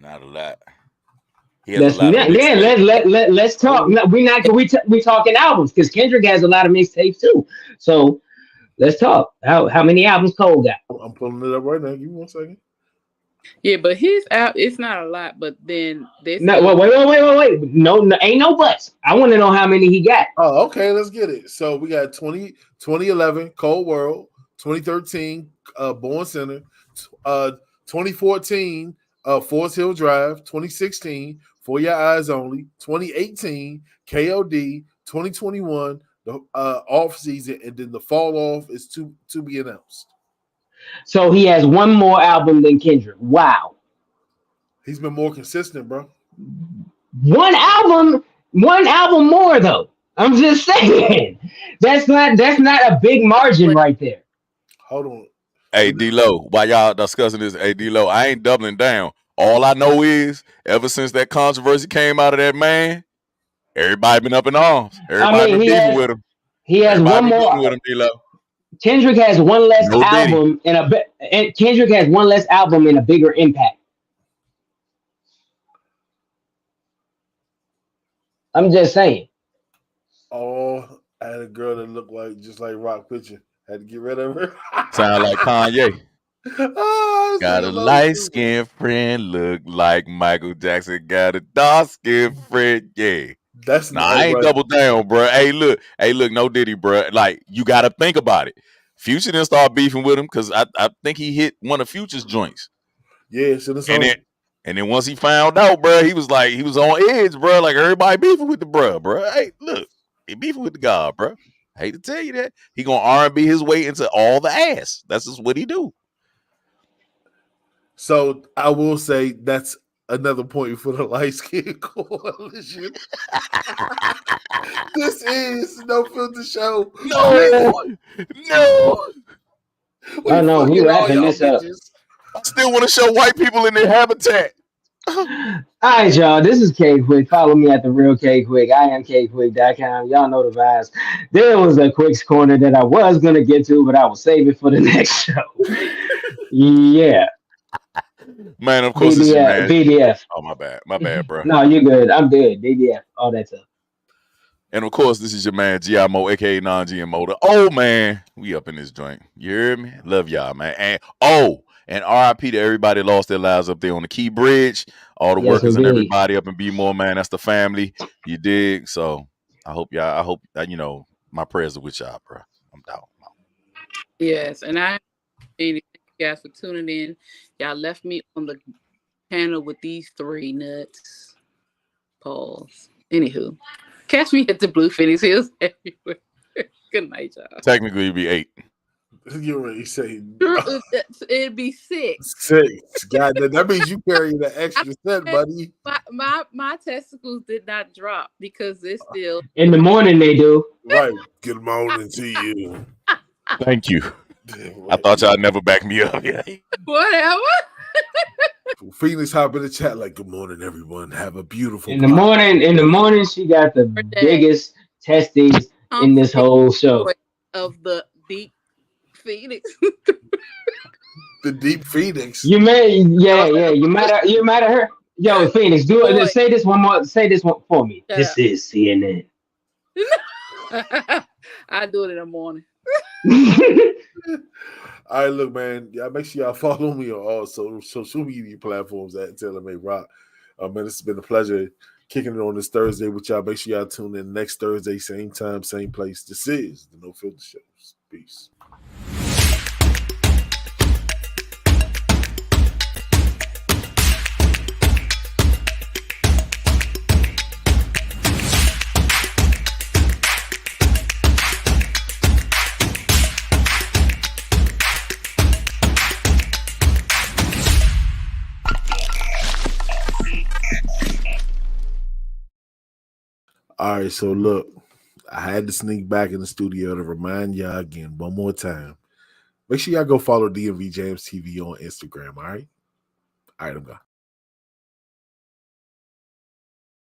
Not a lot. Let's talk. We talking albums because Kendrick has a lot of mixtapes too. So let's talk. How many albums Cole got? I'm pulling it up right now. Give me 1 second. Yeah, but his out it's not a lot, but then this wait. No, ain't no buts. I want to know how many he got. Oh, okay, let's get it. So we got 2011 Cold World, 2013 Born Center, 2014 Forest Hill Drive, 2016 For Your Eyes Only, 2018 KOD, 2021 the off season, and then the fall off is to be announced. So he has one more album than Kendrick. Wow. He's been more consistent, bro. One album more though. I'm just saying. That's not a big margin right there. Hold on. Hey, D-Lo, while y'all discussing this, hey, D-Lo, I ain't doubling down. All I know is, ever since that controversy came out of that man, everybody been up in arms. Everybody been beefing with him. He has one more. With him, D-Lo. Kendrick has one less album and Kendrick has one less album and a bigger impact. I'm just saying. Oh, I had a girl that looked just like Rock Picture. Had to get rid of her. Sound like Kanye. Got a light-skinned friend, look like Michael Jackson. Got a dark-skinned friend, yeah. I ain't double down, bro. Hey, look, no Diddy, bro. Like, you got to think about it. Future didn't start beefing with him because I think he hit one of Future's joints. Yeah, so and then once he found out, bro, he was on edge, bro. Like everybody beefing with the bro. Hey, look, he beefing with the God, bro. I hate to tell you that. He gonna R&B his way into all the ass. That's just what he do. So I will say that's another point for the light skin coalition. This is No Filter Show. No. Oh no, we wrapping this up. I still want to show white people in their habitat. All right, y'all. This is K Quick. Follow me at the real K Quick. I am KQuick.com. Y'all know the vibes. There was a Quick's Corner that I was gonna get to, but I will save it for the next show. Yeah. Man, of course, it's your man. BDF. Oh, my bad, bro. No, you're good. I'm good. BDF, all that stuff. And of course, this is your man GMO, aka non-GMO, the old man. We up in this joint. You hear me? Love y'all, man. And RIP to everybody lost their lives up there on the Key Bridge. All the Yes, workers and indeed. everybody up in B-More, man. That's the family. You dig? So I hope my prayers are with y'all, bro. I'm down. Yes, and I thank you guys for tuning in. Y'all left me on the panel with these three nuts. Pause. Anywho, catch me at the Blue Phoenix Hills everywhere. Good night, y'all. Technically, it'd be 8. You already say it'd be 6. 6. God, that means you carrying the extra set, buddy. My testicles did not drop because it's still in the morning. They do. Right. Good morning to you. Thank you. I thought y'all never back me up. Whatever. Phoenix hop in the chat like, good morning, everyone. Have a beautiful In the morning, she got the biggest testes in this whole show. Of the deep Phoenix. The deep Phoenix. You might have heard. Yo, Phoenix, do it. Say this one more. Say this one for me. This is CNN. I do it in the morning. All right, look, man. Y'all make sure y'all follow me on all social media platforms at Taylor May Rock. Man, it's been a pleasure kicking it on this Thursday with y'all. Make sure y'all tune in next Thursday, same time, same place. This is the No Filter Shows. Peace. All right, so look, I had to sneak back in the studio to remind y'all again one more time. Make sure y'all go follow DMV Jams TV on Instagram, all right? All right, I'm gone.